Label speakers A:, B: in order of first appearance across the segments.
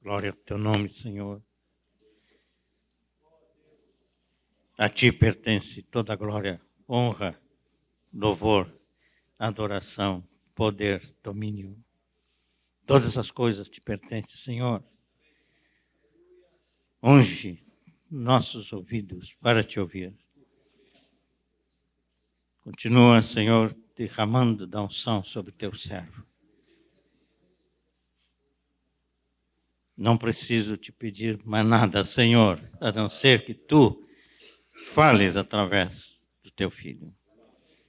A: Glória ao teu nome, Senhor. A ti pertence toda a glória, honra, louvor, adoração, poder, domínio. Todas as coisas te pertencem, Senhor. Unge nossos ouvidos para te ouvir. Continua, Senhor, derramando da unção sobre teu servo. Não preciso te pedir mais nada, Senhor, a não ser que tu fales através do teu Filho.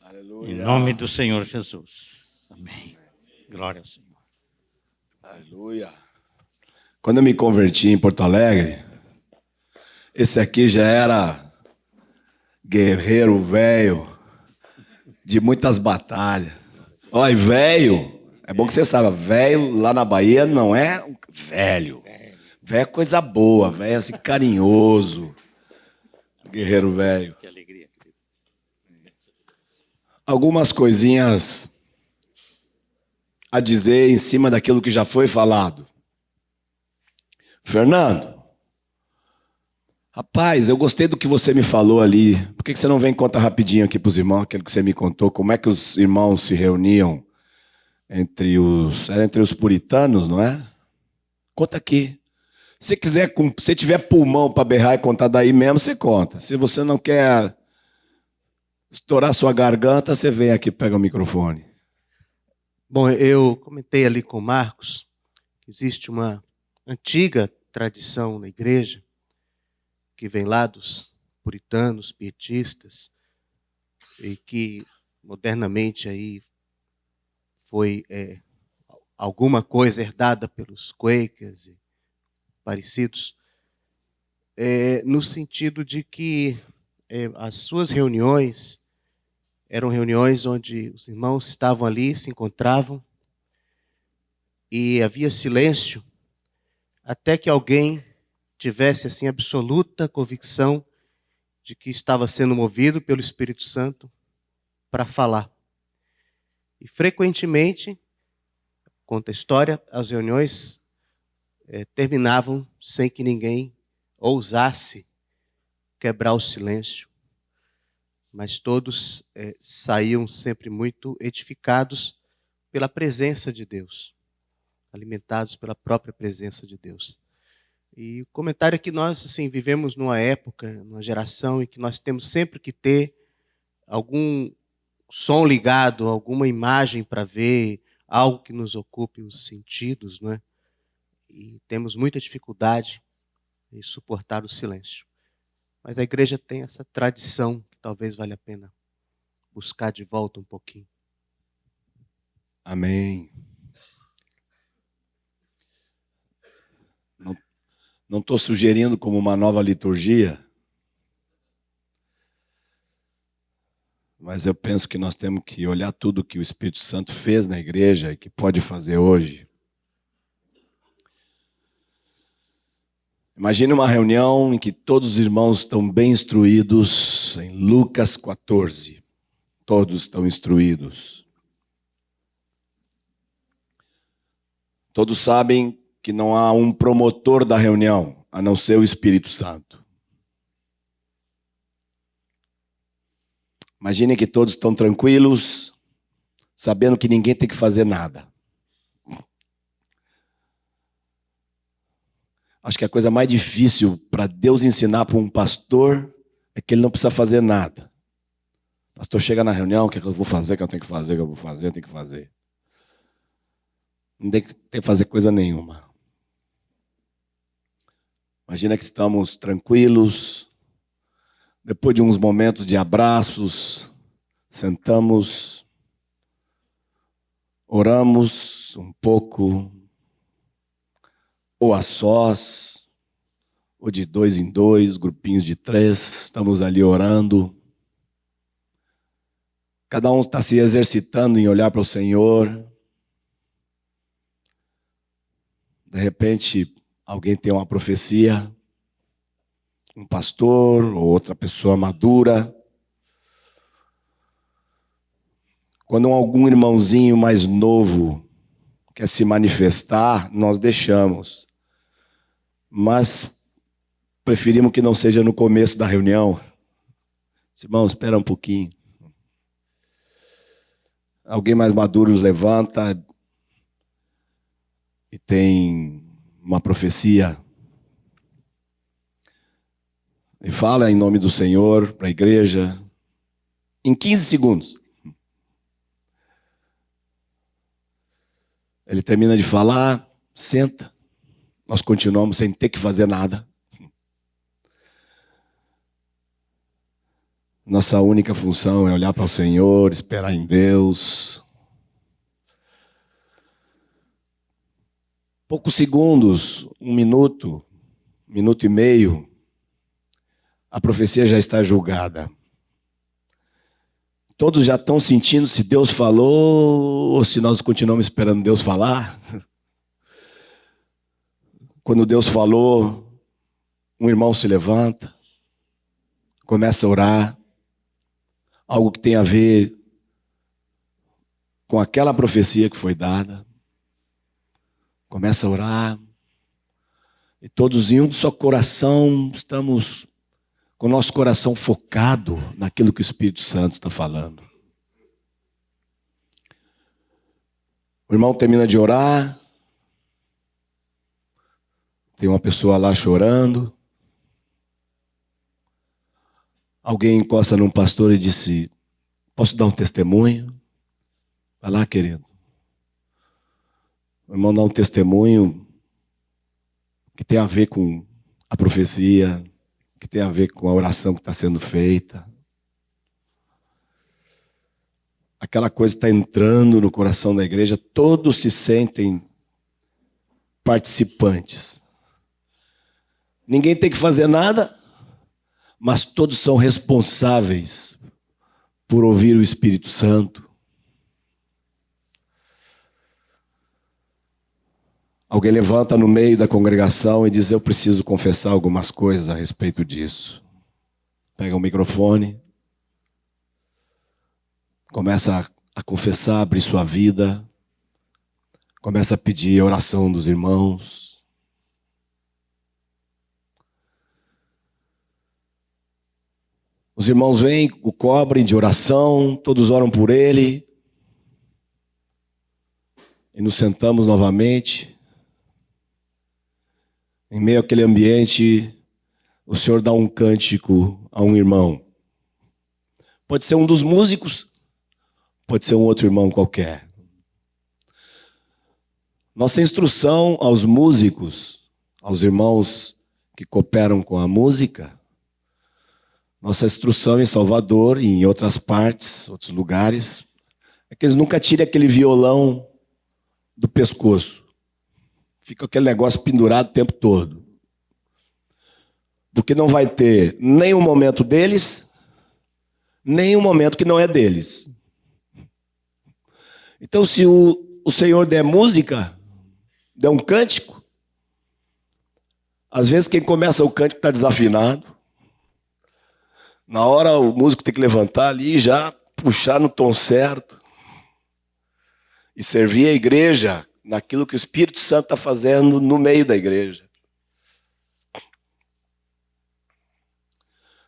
B: Aleluia.
A: Em nome do Senhor Jesus. Amém. Glória ao Senhor.
B: Aleluia. Quando eu me converti em Porto Alegre, esse aqui já era guerreiro velho, de muitas batalhas. Olha, velho, é bom que você saiba, velho lá na Bahia não é velho. Velho é coisa boa, velho é assim, carinhoso. Guerreiro velho.
A: Que alegria, querido.
B: Algumas coisinhas a dizer em cima daquilo que já foi falado. Fernando, rapaz, eu gostei do que você me falou ali. Por que você não vem contar rapidinho aqui para os irmãos aquilo que você me contou? Como é que os irmãos se reuniam entre os puritanos, não é? Conta aqui. Se quiser, se tiver pulmão para berrar e contar daí mesmo, você conta. Se você não quer estourar sua garganta, você vem aqui e pega o microfone.
C: Bom, eu comentei ali com o Marcos que existe uma antiga tradição na igreja que vem lá dos puritanos, pietistas, e que modernamente aí foi alguma coisa herdada pelos Quakers e parecidos, no sentido de que as suas reuniões eram reuniões onde os irmãos estavam ali, se encontravam, e havia silêncio, até que alguém tivesse assim absoluta convicção de que estava sendo movido pelo Espírito Santo para falar. E frequentemente, conta a história, as reuniões terminavam sem que ninguém ousasse quebrar o silêncio, mas todos saíam sempre muito edificados pela presença de Deus, alimentados pela própria presença de Deus. E o comentário é que nós assim, vivemos numa época, numa geração em que nós temos sempre que ter algum som ligado, alguma imagem para ver, algo que nos ocupe os sentidos, não é? E temos muita dificuldade em suportar o silêncio. Mas a igreja tem essa tradição que talvez valha a pena buscar de volta um pouquinho.
B: Amém. Não estou sugerindo como uma nova liturgia, mas eu penso que nós temos que olhar tudo que o Espírito Santo fez na igreja e que pode fazer hoje. Imagine uma reunião em que todos os irmãos estão bem instruídos em Lucas 14. Todos estão instruídos. Todos sabem que não há um promotor da reunião, a não ser o Espírito Santo. Imagine que todos estão tranquilos, sabendo que ninguém tem que fazer nada. Acho que a coisa mais difícil para Deus ensinar para um pastor é que ele não precisa fazer nada. O pastor chega na reunião, o que eu vou fazer, o que eu tenho que fazer, o que eu vou fazer, eu tenho que fazer. Não tem que fazer coisa nenhuma. Imagina que estamos tranquilos, depois de uns momentos de abraços, sentamos, oramos um pouco, ou a sós, ou de 2 em 2, grupinhos de 3, estamos ali orando. Cada um está se exercitando em olhar para o Senhor. De repente, alguém tem uma profecia, um pastor ou outra pessoa madura. Quando algum irmãozinho mais novo quer se manifestar, nós deixamos. mas preferimos que não seja no começo da reunião. Irmão, espera um pouquinho. Alguém mais maduro nos levanta e tem uma profecia e fala em nome do Senhor para a igreja em 15 segundos. Ele termina de falar, senta. Nós continuamos sem ter que fazer nada. Nossa única função é olhar para o Senhor, esperar em Deus. Poucos segundos, 1 minuto, 1 minuto e meio, a profecia já está julgada. Todos já estão sentindo se Deus falou ou se nós continuamos esperando Deus falar. Quando Deus falou, um irmão se levanta, começa a orar, algo que tem a ver com aquela profecia que foi dada. Começa a orar, e todos em um só coração estamos com o nosso coração focado naquilo que o Espírito Santo está falando. O irmão termina de orar, tem uma pessoa lá chorando. Alguém encosta num pastor e disse: posso dar um testemunho? Vai lá, querido. O irmão dá um testemunho que tem a ver com a profecia, que tem a ver com a oração que está sendo feita. Aquela coisa está entrando no coração da igreja, todos se sentem participantes. Ninguém tem que fazer nada, mas todos são responsáveis por ouvir o Espírito Santo. Alguém levanta no meio da congregação e diz: eu preciso confessar algumas coisas a respeito disso. Pega o microfone, começa a confessar, abrir sua vida, começa a pedir a oração dos irmãos. Os irmãos vêm, o cobrem de oração, todos oram por ele. E nos sentamos novamente. Em meio àquele ambiente, o Senhor dá um cântico a um irmão. Pode ser um dos músicos, pode ser um outro irmão qualquer. Nossa instrução aos músicos, aos irmãos que cooperam com a música, nossa instrução em Salvador e em outras partes, outros lugares, é que eles nunca tirem aquele violão do pescoço. Fica aquele negócio pendurado o tempo todo. Porque não vai ter nem o momento deles, nem o momento que não é deles. Então, se o Senhor der música, der um cântico, às vezes quem começa o cântico está desafinado. Na hora o músico tem que levantar ali e já puxar no tom certo. E servir a igreja naquilo que o Espírito Santo está fazendo no meio da igreja.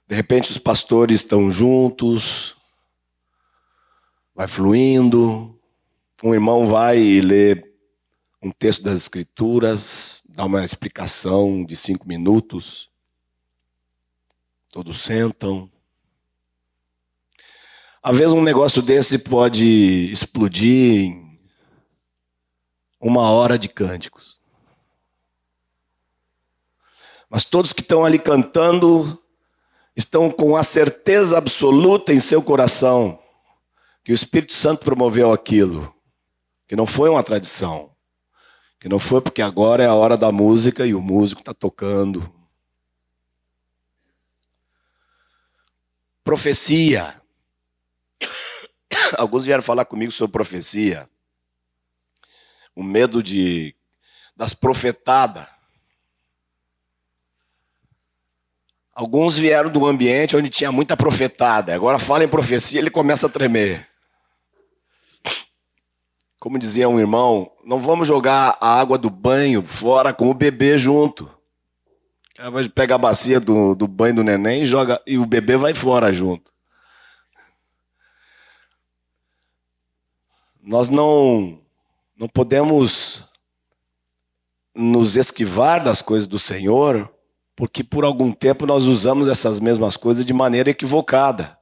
B: De repente os pastores estão juntos, vai fluindo, um irmão vai e lê um texto das Escrituras, dá uma explicação de 5 minutos, todos sentam. Às vezes um negócio desse pode explodir em 1 hora de cânticos. Mas todos que estão ali cantando estão com a certeza absoluta em seu coração que o Espírito Santo promoveu aquilo, que não foi uma tradição, que não foi porque agora é a hora da música e o músico está tocando. Profecia. Alguns vieram falar comigo sobre profecia. O medo das profetadas. Alguns vieram de um ambiente onde tinha muita profetada. Agora fala em profecia, ele começa a tremer. Como dizia um irmão, não vamos jogar a água do banho fora com o bebê junto. Ela pega a bacia do banho do neném e joga, e o bebê vai fora junto. Nós não podemos nos esquivar das coisas do Senhor, porque por algum tempo nós usamos essas mesmas coisas de maneira equivocada.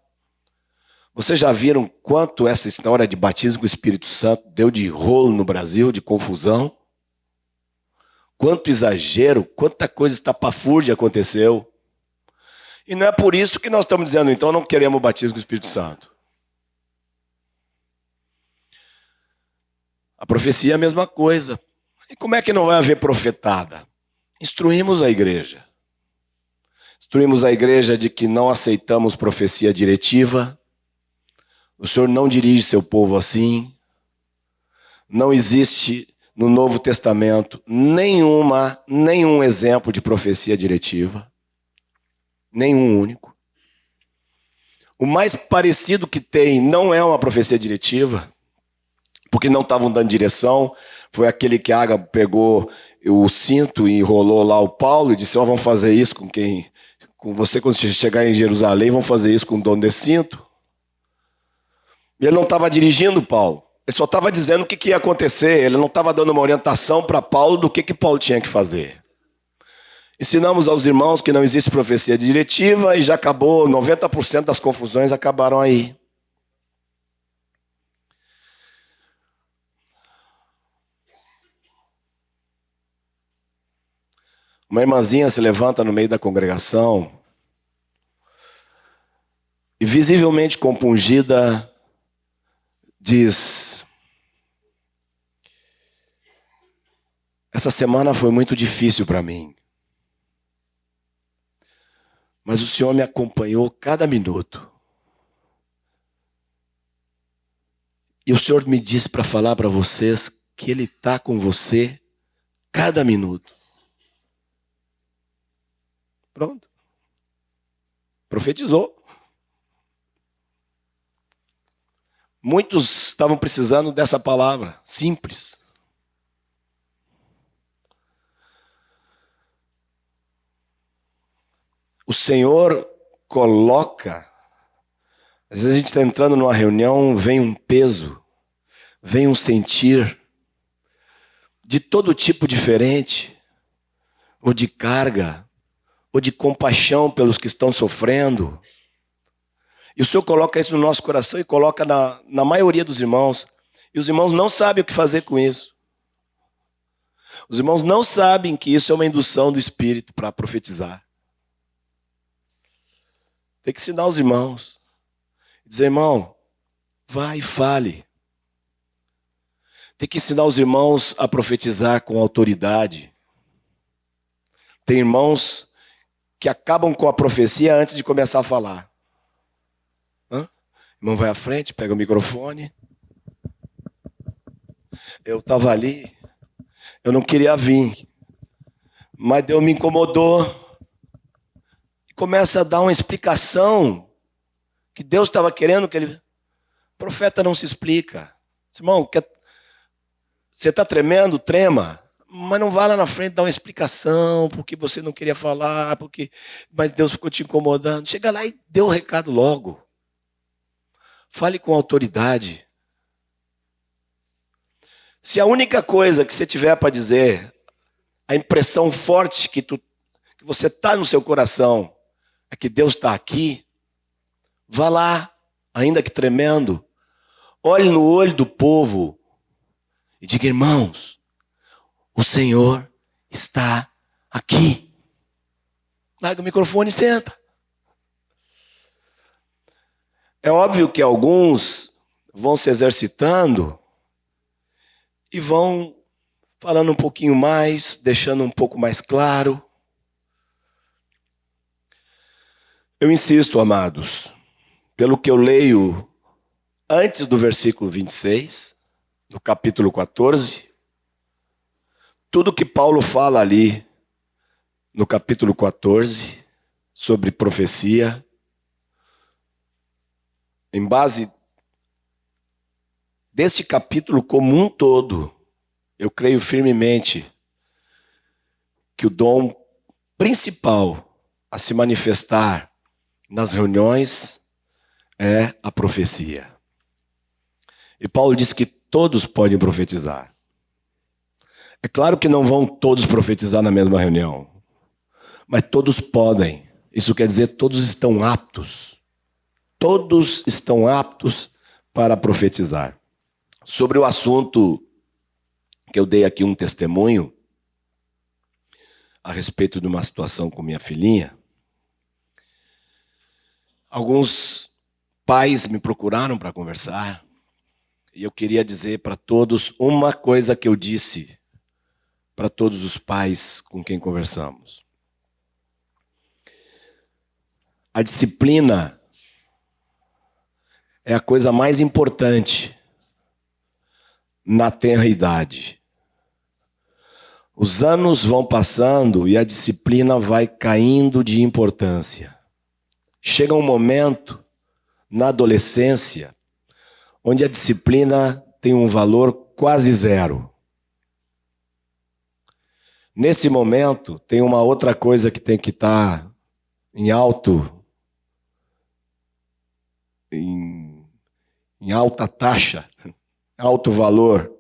B: Vocês já viram quanto essa história de batismo com o Espírito Santo deu de rolo no Brasil, de confusão? Quanto exagero, quanta coisa estapafúrdia aconteceu. E não é por isso que nós estamos dizendo, então, não queremos o batismo com o Espírito Santo. A profecia é a mesma coisa. E como é que não vai haver profetada? Instruímos a igreja. Instruímos a igreja de que não aceitamos profecia diretiva. O Senhor não dirige seu povo assim. Não existe no Novo Testamento nenhum exemplo de profecia diretiva. Nenhum único. O mais parecido que tem não é uma profecia diretiva, porque não estavam dando direção. Foi aquele que Ágabo pegou o cinto e enrolou lá o Paulo e disse, vamos fazer isso com você quando você chegar em Jerusalém, vamos fazer isso com o dono desse cinto. E ele não estava dirigindo Paulo, ele só estava dizendo o que ia acontecer, ele não estava dando uma orientação para Paulo do que Paulo tinha que fazer. Ensinamos aos irmãos que não existe profecia diretiva e já acabou, 90% das confusões acabaram aí. Uma irmãzinha se levanta no meio da congregação e visivelmente compungida diz: essa semana foi muito difícil para mim, mas o Senhor me acompanhou cada minuto. E o Senhor me disse para falar para vocês que Ele está com você cada minuto. Pronto. Profetizou. Muitos estavam precisando dessa palavra, simples. O Senhor coloca, às vezes a gente está entrando numa reunião, vem um peso, vem um sentir, de todo tipo diferente, ou de carga, ou de compaixão pelos que estão sofrendo. E o Senhor coloca isso no nosso coração e coloca na maioria dos irmãos. E os irmãos não sabem o que fazer com isso. Os irmãos não sabem que isso é uma indução do Espírito para profetizar. Tem que ensinar os irmãos. Dizer, irmão, vai e fale. Tem que ensinar os irmãos a profetizar com autoridade. Tem irmãos que acabam com a profecia antes de começar a falar. O irmão vai à frente, pega o microfone. Eu estava ali, eu não queria vir, mas Deus me incomodou. E começa a dar uma explicação que Deus estava querendo que ele... O profeta não se explica. Irmão, você está tremendo? Trema. Mas não vá lá na frente dar uma explicação, porque você não queria falar, mas Deus ficou te incomodando. Chega lá e dê o recado logo. Fale com autoridade. Se a única coisa que você tiver para dizer, a impressão forte que você está no seu coração, é que Deus está aqui, vá lá, ainda que tremendo, olhe no olho do povo e diga, irmãos, o Senhor está aqui. Larga o microfone e senta. É óbvio que alguns vão se exercitando e vão falando um pouquinho mais, deixando um pouco mais claro. Eu insisto, amados, pelo que eu leio antes do versículo 26, do capítulo 14, tudo que Paulo fala ali no capítulo 14 sobre profecia, em base desse capítulo como um todo, eu creio firmemente que o dom principal a se manifestar nas reuniões é a profecia. E Paulo diz que todos podem profetizar. É claro que não vão todos profetizar na mesma reunião, mas todos podem. Isso quer dizer todos estão aptos. Todos estão aptos para profetizar. Sobre o assunto que eu dei aqui um testemunho a respeito de uma situação com minha filhinha, alguns pais me procuraram para conversar e eu queria dizer para todos uma coisa que eu disse para todos os pais com quem conversamos. A disciplina é a coisa mais importante na tenra idade. Os anos vão passando e a disciplina vai caindo de importância. Chega um momento, na adolescência, onde a disciplina tem um valor quase zero. Nesse momento, tem uma outra coisa que tem que estar em alta taxa, alto valor.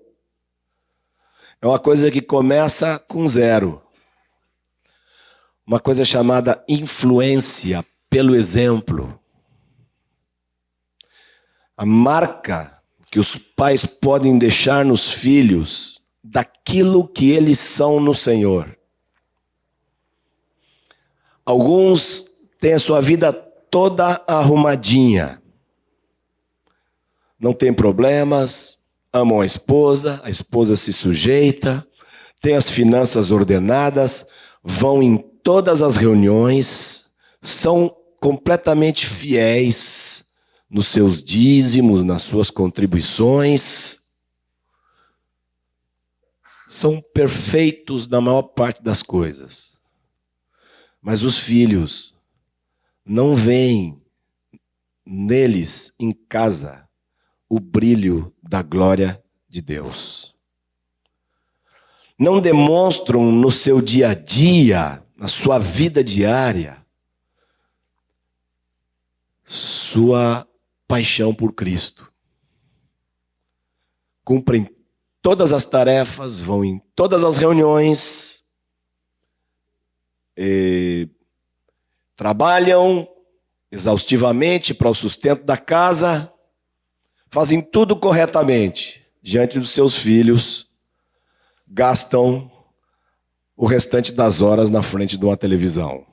B: É uma coisa que começa com zero. Uma coisa chamada influência pelo exemplo. A marca que os pais podem deixar nos filhos daquilo que eles são no Senhor. Alguns têm a sua vida toda arrumadinha. Não tem problemas, amam a esposa se sujeita, tem as finanças ordenadas, vão em todas as reuniões, são completamente fiéis nos seus dízimos, nas suas contribuições, são perfeitos na maior parte das coisas. Mas os filhos não veem neles, em casa, o brilho da glória de Deus. Não demonstram no seu dia a dia, na sua vida diária, sua paixão por Cristo. Cumprem todas as tarefas, vão em todas as reuniões, trabalham exaustivamente para o sustento da casa, fazem tudo corretamente diante dos seus filhos, gastam o restante das horas na frente de uma televisão.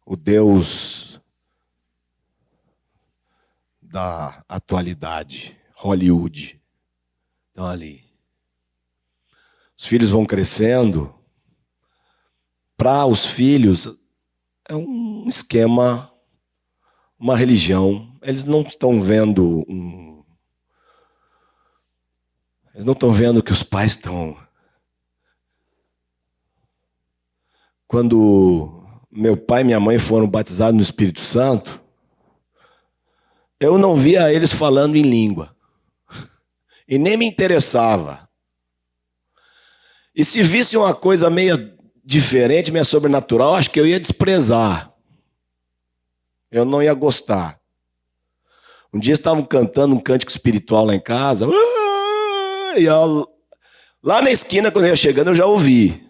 B: O Deus da atualidade, Hollywood, estão ali. Os filhos vão crescendo. Para os filhos, é um esquema, uma religião. Eles não estão vendo Eles não estão vendo que os pais estão. Quando meu pai e minha mãe foram batizados no Espírito Santo, eu não via eles falando em língua. E nem me interessava. E se visse uma coisa meio diferente, meio sobrenatural, acho que eu ia desprezar. Eu não ia gostar. Um dia estavam cantando um cântico espiritual lá em casa. E lá na esquina, quando eu ia chegando, eu já ouvi.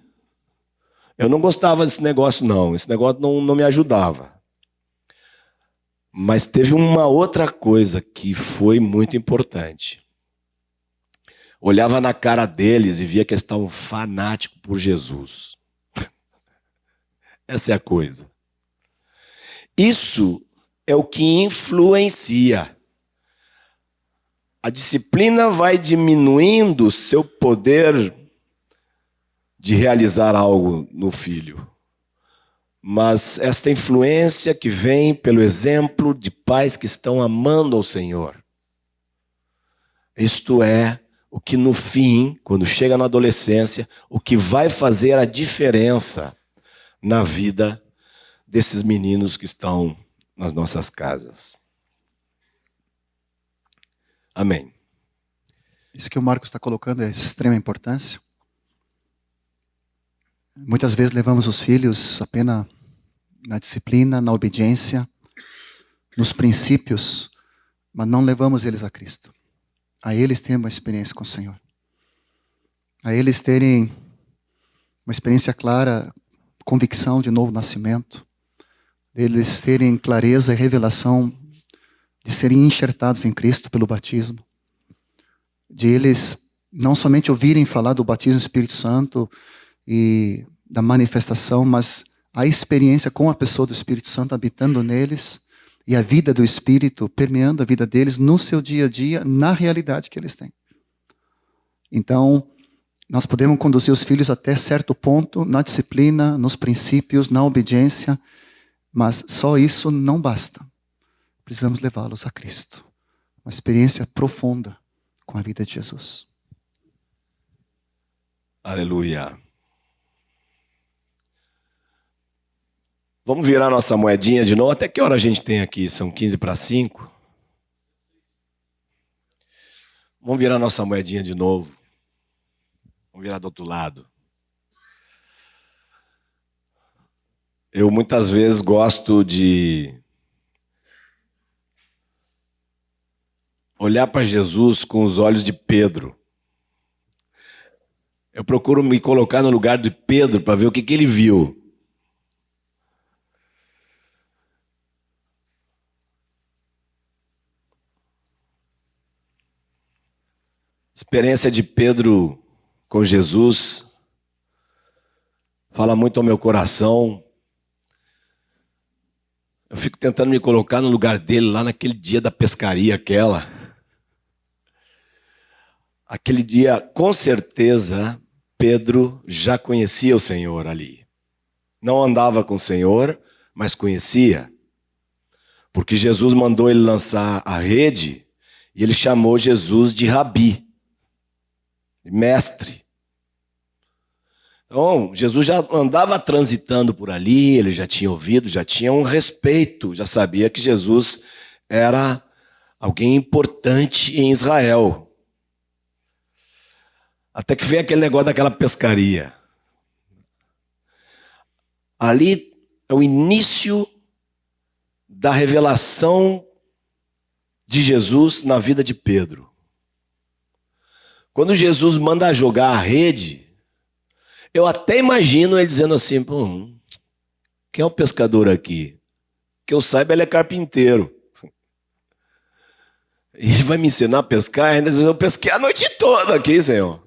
B: Eu não gostava desse negócio, não. Esse negócio não me ajudava. Mas teve uma outra coisa que foi muito importante. Olhava na cara deles e via que eles estavam fanáticos por Jesus. Essa é a coisa. Isso é o que influencia. A disciplina vai diminuindo seu poder de realizar algo no filho. Mas esta influência que vem pelo exemplo de pais que estão amando ao Senhor. Isto é o que no fim, quando chega na adolescência, o que vai fazer a diferença na vida desses meninos que estão nas nossas casas. Amém.
D: Isso que o Marcos está colocando é de extrema importância. Muitas vezes levamos os filhos apenas na disciplina, na obediência, nos princípios, mas não levamos eles a Cristo. A eles terem uma experiência com o Senhor. A eles terem uma experiência clara, convicção de novo nascimento. Eles terem clareza e revelação de serem enxertados em Cristo pelo batismo. De eles não somente ouvirem falar do batismo do Espírito Santo e da manifestação, mas a experiência com a pessoa do Espírito Santo habitando neles e a vida do Espírito permeando a vida deles no seu dia a dia, na realidade que eles têm. Então, nós podemos conduzir os filhos até certo ponto, na disciplina, nos princípios, na obediência, mas só isso não basta. Precisamos levá-los a Cristo. Uma experiência profunda com a vida de Jesus.
B: Aleluia. Vamos virar nossa moedinha de novo. Até que hora a gente tem aqui? São 4:45. Vamos virar nossa moedinha de novo. Vamos virar do outro lado. Eu muitas vezes gosto de olhar para Jesus com os olhos de Pedro. Eu procuro me colocar no lugar de Pedro para ver o que ele viu. A experiência de Pedro com Jesus fala muito ao meu coração. Eu fico tentando me colocar no lugar dele lá naquele dia da pescaria aquela. Aquele dia, com certeza, Pedro já conhecia o Senhor ali. Não andava com o Senhor, mas conhecia. Porque Jesus mandou ele lançar a rede e ele chamou Jesus de Rabi, de mestre. Então, Jesus já andava transitando por ali, ele já tinha ouvido, já tinha um respeito, já sabia que Jesus era alguém importante em Israel. Até que veio aquele negócio daquela pescaria. Ali é o início da revelação de Jesus na vida de Pedro. Quando Jesus manda jogar a rede, eu até imagino ele dizendo assim, quem é o pescador aqui? Que eu saiba, ele é carpinteiro. Ele vai me ensinar a pescar? Ainda diz, eu pesquei a noite toda aqui, Senhor.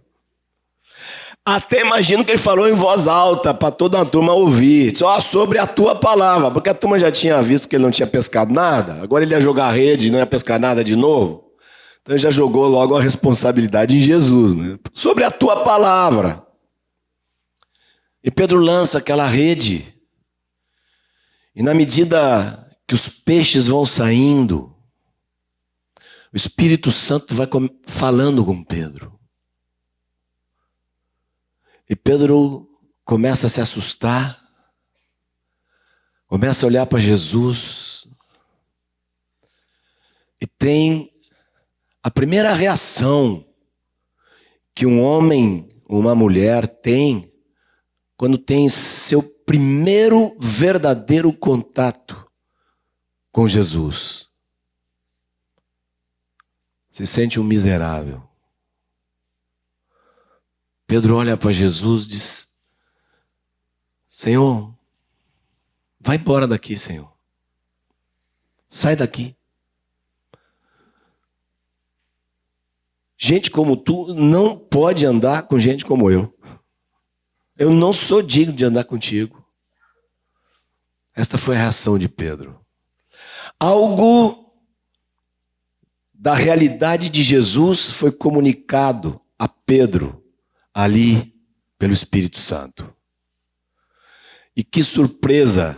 B: Até imagino que ele falou em voz alta para toda a turma ouvir. Só sobre a tua palavra. Porque a turma já tinha visto que ele não tinha pescado nada. Agora ele ia jogar a rede e não ia pescar nada de novo. Então ele já jogou logo a responsabilidade em Jesus, né? Sobre a tua palavra. E Pedro lança aquela rede. E na medida que os peixes vão saindo, o Espírito Santo vai falando com Pedro. E Pedro começa a se assustar, começa a olhar para Jesus e tem a primeira reação que um homem ou uma mulher tem quando tem seu primeiro verdadeiro contato com Jesus. Se sente um miserável. Pedro olha para Jesus e diz, Senhor, vai embora daqui, Senhor. Sai daqui. Gente como tu não pode andar com gente como eu. Eu não sou digno de andar contigo. Esta foi a reação de Pedro. Algo da realidade de Jesus foi comunicado a Pedro ali pelo Espírito Santo. E que surpresa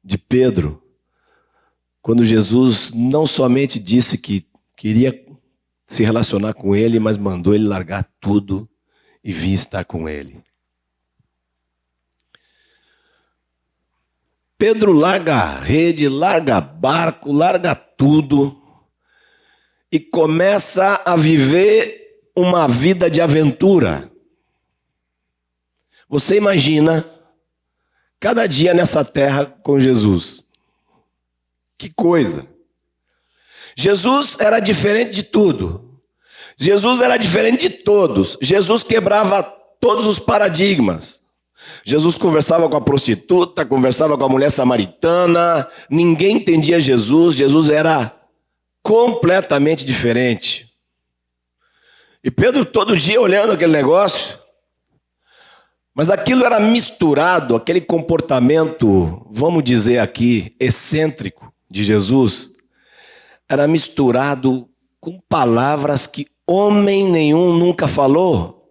B: de Pedro, quando Jesus não somente disse que queria se relacionar com ele, mas mandou ele largar tudo e vir estar com ele. Pedro larga a rede, larga barco, larga tudo e começa a viver uma vida de aventura. Você imagina cada dia nessa terra com Jesus. Que coisa! Jesus era diferente de tudo. Jesus era diferente de todos. Jesus quebrava todos os paradigmas. Jesus conversava com a prostituta, conversava com a mulher samaritana. Ninguém entendia Jesus. Jesus era completamente diferente. E Pedro todo dia olhando aquele negócio. Mas aquilo era misturado, aquele comportamento, vamos dizer aqui, excêntrico de Jesus, era misturado com palavras que homem nenhum nunca falou.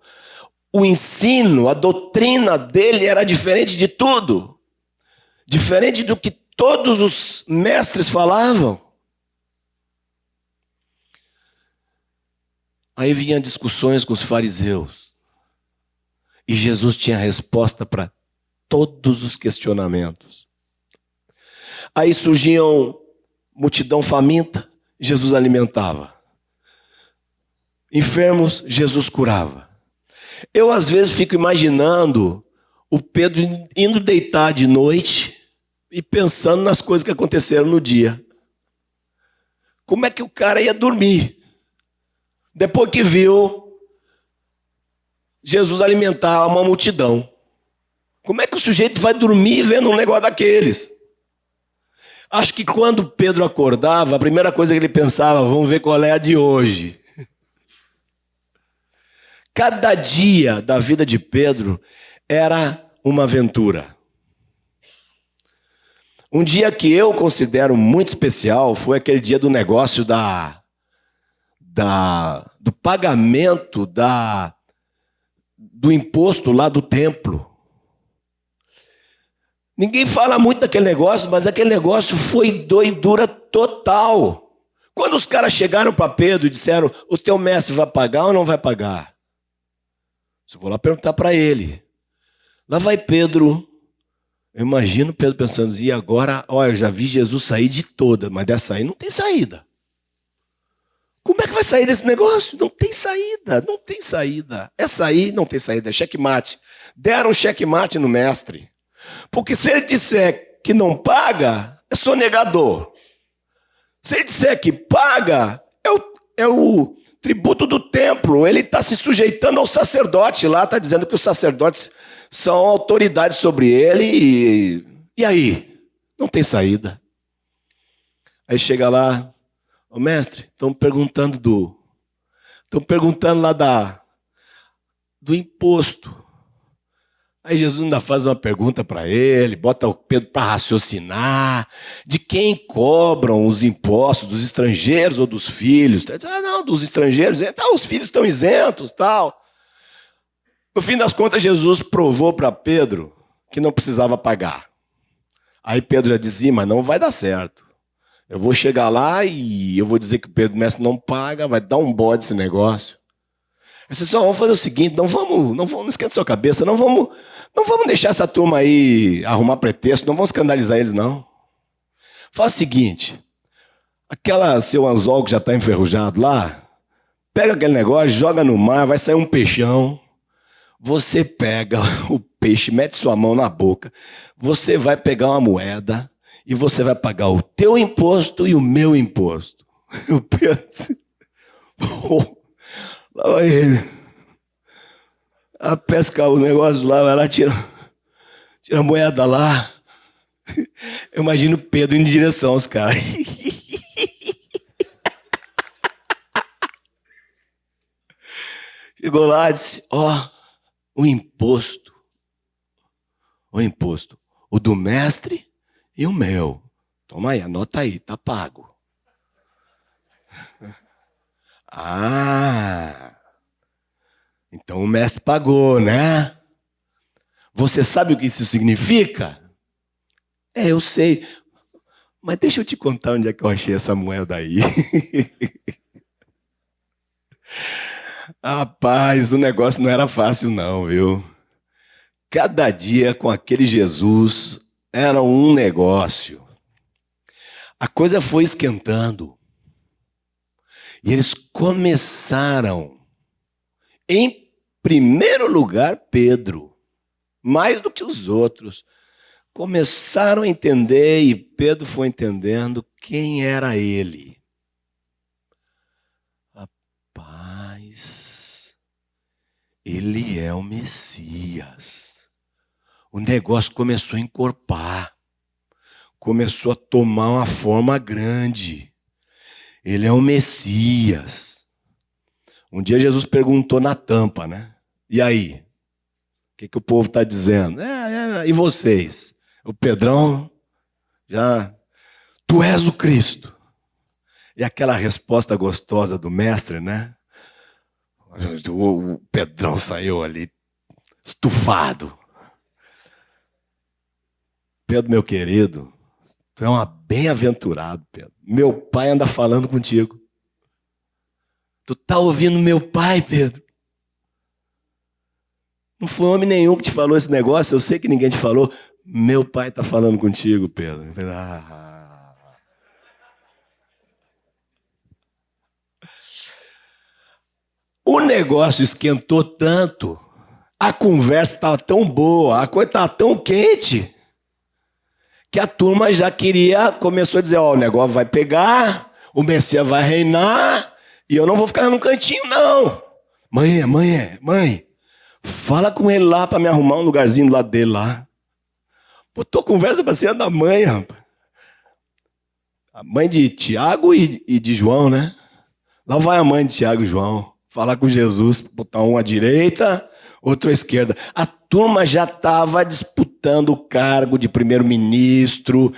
B: O ensino, a doutrina dele era diferente de tudo. Diferente do que todos os mestres falavam. Aí vinham discussões com os fariseus. E Jesus tinha resposta para todos os questionamentos. Aí surgiam multidão faminta, Jesus alimentava. Enfermos, Jesus curava. Eu às vezes fico imaginando o Pedro indo deitar de noite e pensando nas coisas que aconteceram no dia. Como é que o cara ia dormir? Depois que viu Jesus alimentar uma multidão. Como é que o sujeito vai dormir vendo um negócio daqueles? Acho que quando Pedro acordava, a primeira coisa que ele pensava, vamos ver qual é a de hoje. Cada dia da vida de Pedro era uma aventura. Um dia que eu considero muito especial foi aquele dia do negócio do pagamento do imposto lá do templo. Ninguém fala muito daquele negócio, mas aquele negócio foi doidura total. Quando os caras chegaram para Pedro e disseram, o teu mestre vai pagar ou não vai pagar? Eu vou lá perguntar para ele. Lá vai Pedro. Eu imagino Pedro pensando, e agora, olha, eu já vi Jesus sair de toda, mas dessa aí não tem saída. Como é que vai sair desse negócio? Não tem saída, não tem saída. Essa aí não tem saída, é checkmate. Deram checkmate no mestre. Porque se ele disser que não paga, é sonegador. Se ele disser que paga, é o tributo do templo. Ele está se sujeitando ao sacerdote lá, está dizendo que os sacerdotes são autoridades sobre ele. E aí? Não tem saída. Aí chega lá, ô mestre, estão perguntando lá do imposto. Aí Jesus ainda faz uma pergunta para ele, bota o Pedro para raciocinar, de quem cobram os impostos, dos estrangeiros ou dos filhos? Ah, não, dos estrangeiros, então os filhos estão isentos, tal. No fim das contas, Jesus provou para Pedro que não precisava pagar. Aí Pedro já dizia, mas não vai dar certo. Eu vou chegar lá e eu vou dizer que o Pedro Mestre não paga, vai dar um bode esse negócio. Eu disse, vamos fazer o seguinte, não esquenta sua cabeça, não vamos deixar essa turma aí arrumar pretexto, não vamos escandalizar eles, não. Faz o seguinte, aquela seu anzol que já está enferrujado lá, pega aquele negócio, joga no mar, vai sair um peixão, você pega o peixe, mete sua mão na boca, você vai pegar uma moeda e você vai pagar o teu imposto e o meu imposto. Eu penso, lá vai ele. A pesca o negócio lá, vai lá, tira a moeda lá. Eu imagino Pedro indo em direção aos caras. Chegou lá e disse, o imposto. O do mestre e o meu. Toma aí, anota aí, tá pago. Então o mestre pagou, né? Você sabe o que isso significa? Eu sei. Mas deixa eu te contar onde é que eu achei essa moeda aí. Rapaz, o negócio não era fácil não, viu? Cada dia com aquele Jesus era um negócio. A coisa foi esquentando. E eles começaram, em primeiro lugar, Pedro. mais do que os outros. Começaram a entender e Pedro foi entendendo quem era ele. Rapaz, ele é o Messias. O negócio começou a encorpar. Começou a tomar uma forma grande. Ele é o Messias. Um dia Jesus perguntou na tampa, né? E aí? O que o povo está dizendo? E vocês? O Pedrão já... Tu és o Cristo. E aquela resposta gostosa do mestre, né? O Pedrão saiu ali estufado. Pedro, meu querido, tu é um bem-aventurado, Pedro. Meu pai anda falando contigo. Tu tá ouvindo meu pai, Pedro? Não foi homem nenhum que te falou esse negócio, eu sei que ninguém te falou. Meu pai está falando contigo, Pedro. O negócio esquentou tanto, a conversa estava tão boa, a coisa estava tão quente, que a turma já começou a dizer, ó, o negócio vai pegar, o Messias vai reinar, e eu não vou ficar num cantinho, não. Mãe, fala com ele lá para me arrumar um lugarzinho do lado dele lá. Botou conversa para cima da mãe, rapaz. A mãe de Tiago e de João, né? Lá vai a mãe de Tiago e João. Falar com Jesus, botar um à direita, outro à esquerda. A turma já estava disputando o cargo de primeiro-ministro.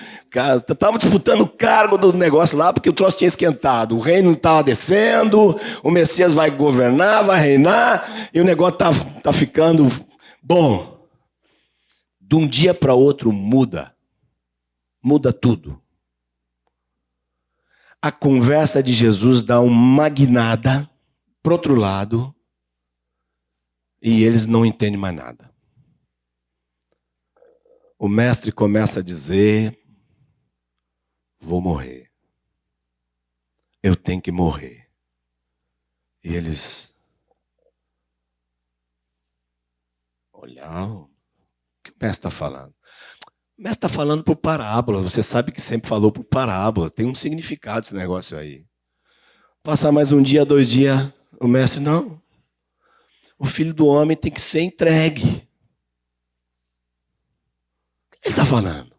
B: Estava disputando o cargo do negócio lá, porque o troço tinha esquentado. O reino estava descendo, o Messias vai governar, vai reinar, e o negócio tá ficando bom. De um dia para outro muda tudo. A conversa de Jesus dá uma guinada para o outro lado e eles não entendem mais nada. O mestre começa a dizer, vou morrer. Eu tenho que morrer. E eles olharam. O que o mestre está falando? O mestre está falando por parábola. Você sabe que sempre falou por parábola. Tem um significado esse negócio aí. Passar mais um dia, 2 dias, o mestre, não. O filho do homem tem que ser entregue. O que ele está falando?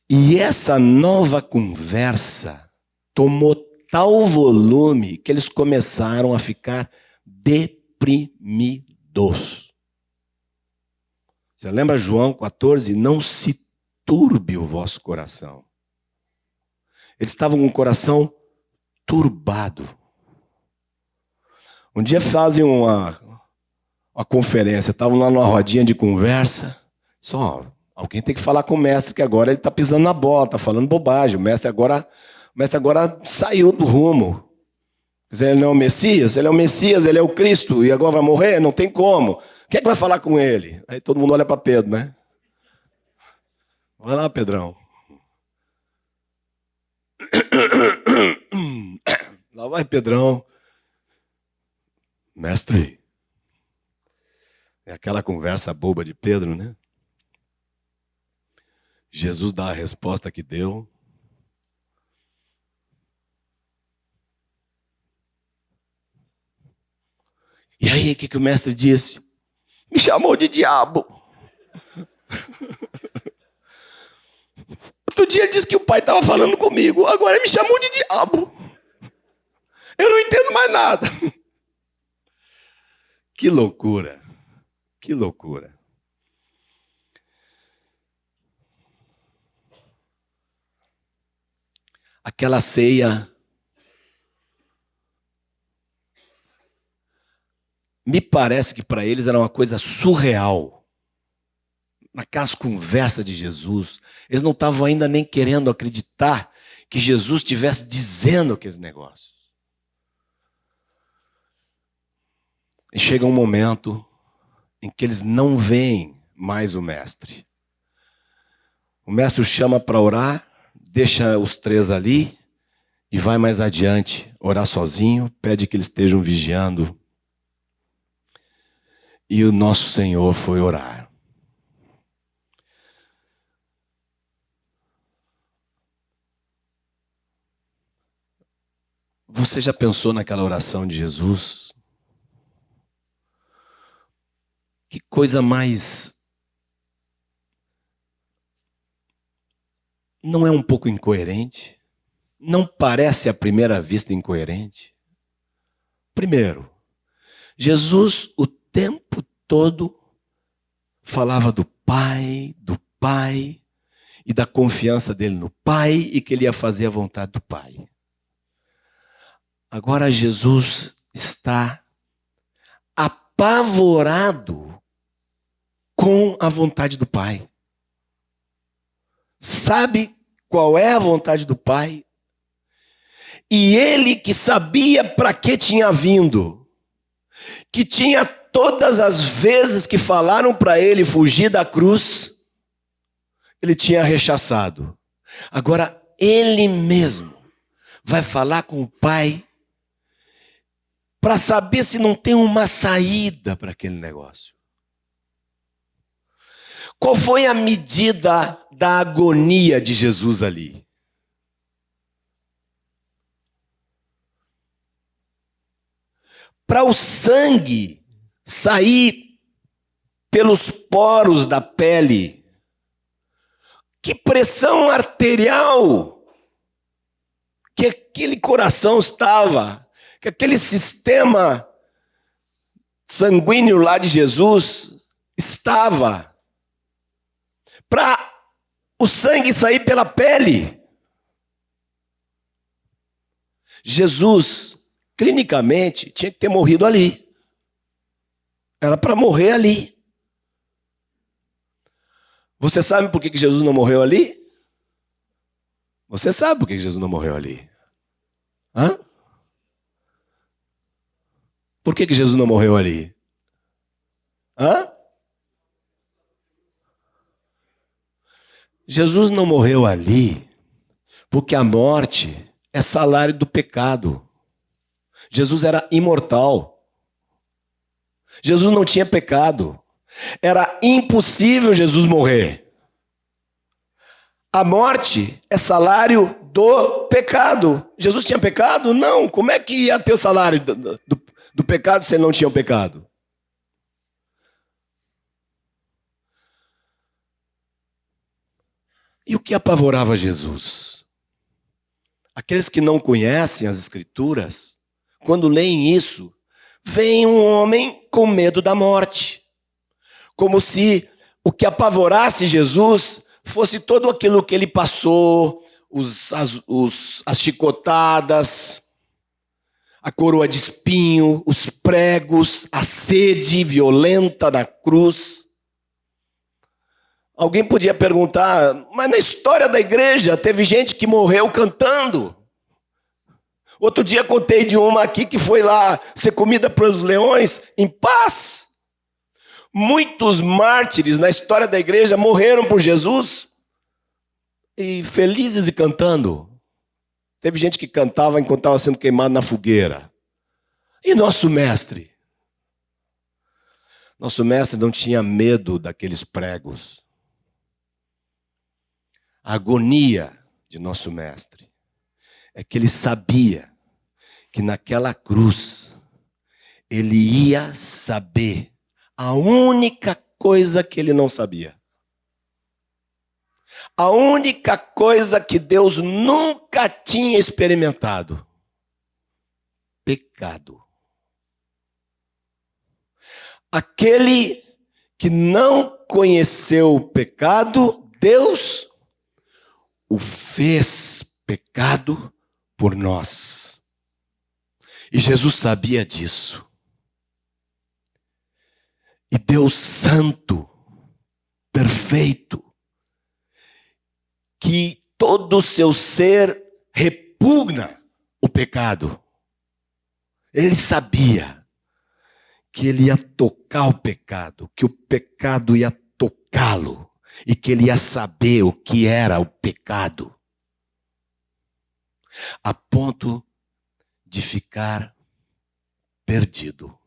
B: E essa nova conversa tomou tal volume que eles começaram a ficar deprimidos. Você lembra João 14? Não se turbe o vosso coração. Eles estavam com o coração turbado. Um dia fazem uma conferência, estavam lá numa rodinha de conversa. Só, alguém tem que falar com o mestre, que agora ele está pisando na bola, está falando bobagem. O mestre agora saiu do rumo. Ele não é o Messias, ele é o Messias, ele é o Cristo, e agora vai morrer? Não tem como. Quem é que vai falar com ele? Aí todo mundo olha para Pedro, né? Vai lá, Pedrão. Lá vai Pedrão. Mestre. É aquela conversa boba de Pedro, né? Jesus dá a resposta que deu. E aí, o que o mestre disse? Me chamou de diabo. Outro dia ele disse que o pai estava falando comigo. Agora ele me chamou de diabo. Eu não entendo mais nada. Que loucura. Que loucura. Aquela ceia me parece que para eles era uma coisa surreal. Naquelas conversas de Jesus, eles não estavam ainda nem querendo acreditar que Jesus estivesse dizendo aqueles negócios. E chega um momento em que eles não veem mais o mestre. O mestre os chama para orar, deixa os 3 ali e vai mais adiante orar sozinho, pede que eles estejam vigiando. E o nosso Senhor foi orar. Você já pensou naquela oração de Jesus? Que coisa mais... Não é um pouco incoerente? Não parece à primeira vista incoerente? Primeiro, Jesus o tempo todo falava do Pai e da confiança dele no Pai e que ele ia fazer a vontade do Pai. Agora Jesus está apavorado com a vontade do Pai. Sabe qual é a vontade do Pai? E ele que sabia para que tinha vindo, que tinha todas as vezes que falaram para ele fugir da cruz, ele tinha rechaçado. Agora ele mesmo vai falar com o Pai para saber se não tem uma saída para aquele negócio. Qual foi a medida da agonia de Jesus ali? Para o sangue sair pelos poros da pele, que pressão arterial que aquele coração estava, que aquele sistema sanguíneo lá de Jesus estava, para o sangue sair pela pele. Jesus, clinicamente, tinha que ter morrido ali. Era para morrer ali. Você sabe por que Jesus não morreu ali? Você sabe por que Jesus não morreu ali? Hã? Por que Jesus não morreu ali? Hã? Jesus não morreu ali porque a morte é salário do pecado. Jesus era imortal. Jesus não tinha pecado. Era impossível Jesus morrer. A morte é salário do pecado. Jesus tinha pecado? Não. Como é que ia ter salário do pecado se ele não tinha o pecado? E o que apavorava Jesus? Aqueles que não conhecem as Escrituras, quando leem isso, veem um homem com medo da morte. Como se o que apavorasse Jesus fosse todo aquilo que ele passou, as chicotadas, a coroa de espinho, os pregos, a sede violenta na cruz. Alguém podia perguntar, mas na história da igreja teve gente que morreu cantando. Outro dia contei de uma aqui que foi lá ser comida pelos leões em paz. Muitos mártires na história da igreja morreram por Jesus e felizes e cantando. Teve gente que cantava enquanto estava sendo queimado na fogueira. E nosso mestre? Nosso mestre não tinha medo daqueles pregos. A agonia de nosso mestre é que ele sabia que naquela cruz ele ia saber a única coisa que ele não sabia. A única coisa que Deus nunca tinha experimentado. Pecado. Aquele que não conheceu o pecado, Deus o fez pecado por nós. E Jesus sabia disso. E Deus santo, perfeito, que todo o seu ser repugna o pecado. Ele sabia que ele ia tocar o pecado, que o pecado ia tocá-lo. E que ele ia saber o que era o pecado, a ponto de ficar perdido.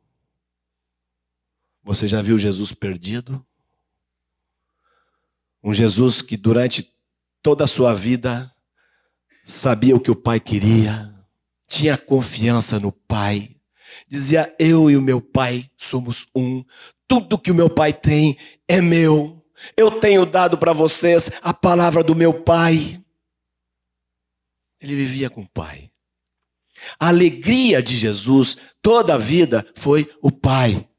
B: Você já viu Jesus perdido? Um Jesus que durante toda a sua vida sabia o que o Pai queria, tinha confiança no Pai, dizia: eu e o meu Pai somos um, tudo que o meu Pai tem é meu, eu tenho dado para vocês a palavra do meu Pai. Ele vivia com o Pai. A alegria de Jesus toda a vida foi o Pai.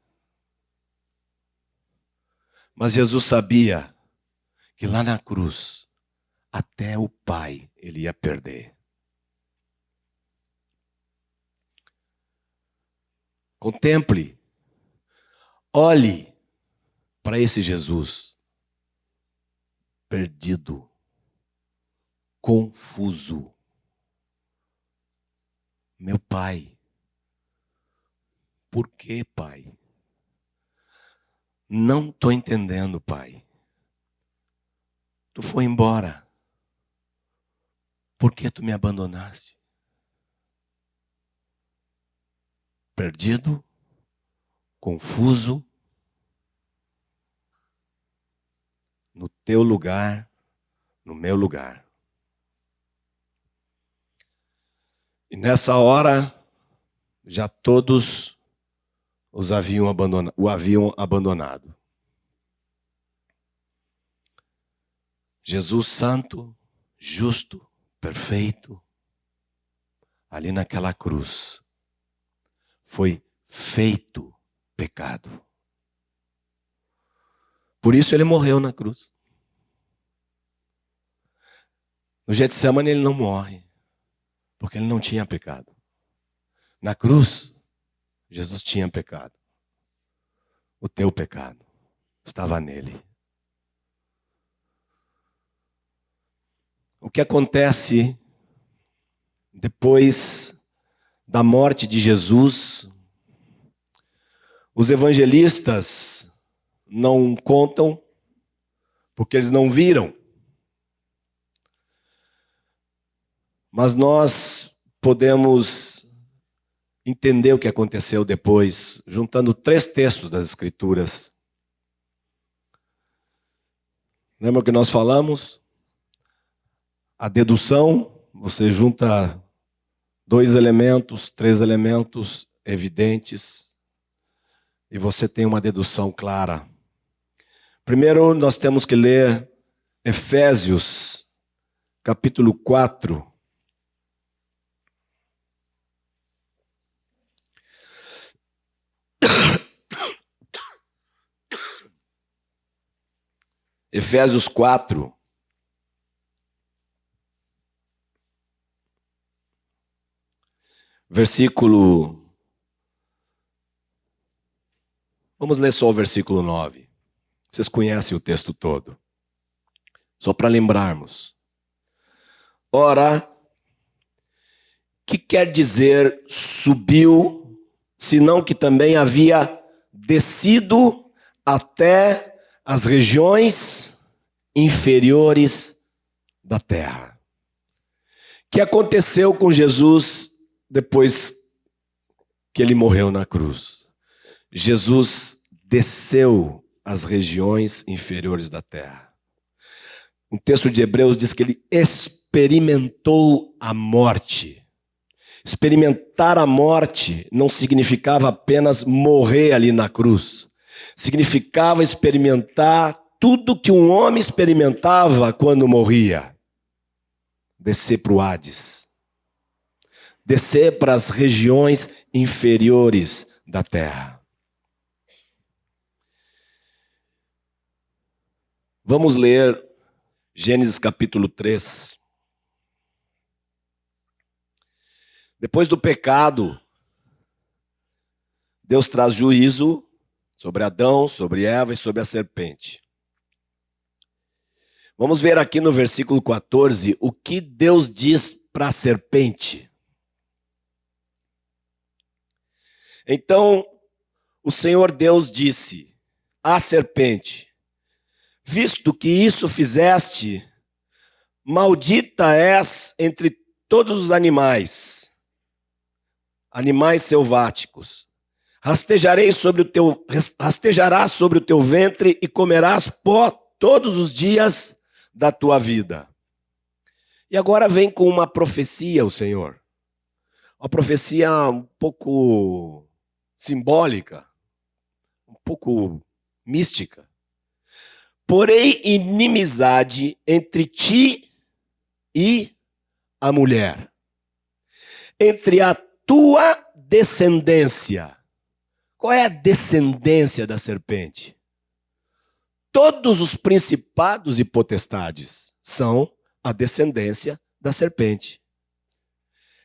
B: Mas Jesus sabia que lá na cruz, até o Pai ele ia perder. Contemple, olhe para esse Jesus perdido, confuso. Meu Pai, por que, Pai? Não estou entendendo, Pai. Tu foi embora. Por que tu me abandonaste? Perdido, confuso, no teu lugar, no meu lugar. E nessa hora, já todos o haviam abandonado. Jesus santo, justo, perfeito, ali naquela cruz, foi feito pecado. Por isso ele morreu na cruz. No Getsemane ele não morre, porque ele não tinha pecado. Na cruz, Jesus tinha pecado. O teu pecado estava nele. O que acontece depois da morte de Jesus, os evangelistas não contam, porque eles não viram. Mas nós podemos entender o que aconteceu depois, juntando 3 textos das Escrituras. Lembra que nós falamos? A dedução, você junta 2 elementos, 3 elementos evidentes, e você tem uma dedução clara. Primeiro, nós temos que ler Efésios, capítulo 4. Efésios 4. Versículo... Vamos ler só o versículo 9. Vocês conhecem o texto todo. Só para lembrarmos. Ora, que quer dizer subiu, senão que também havia descido até as regiões inferiores da terra. O que aconteceu com Jesus depois que ele morreu na cruz? Jesus desceu às regiões inferiores da terra. O texto de Hebreus diz que ele experimentou a morte. Experimentar a morte não significava apenas morrer ali na cruz. Significava experimentar tudo que um homem experimentava quando morria. Descer para o Hades. Descer para as regiões inferiores da terra. Vamos ler Gênesis capítulo 3. Depois do pecado, Deus traz juízo sobre Adão, sobre Eva e sobre a serpente. Vamos ver aqui no versículo 14 o que Deus diz para a serpente. Então, o Senhor Deus disse à serpente: visto que isso fizeste, maldita és entre todos os animais selváticos, rastejarás sobre o teu ventre e comerás pó todos os dias da tua vida. E agora vem com uma profecia o Senhor. Uma profecia um pouco simbólica, um pouco mística. Porém, inimizade entre ti e a mulher, entre a tua descendência. Qual é a descendência da serpente? Todos os principados e potestades são a descendência da serpente.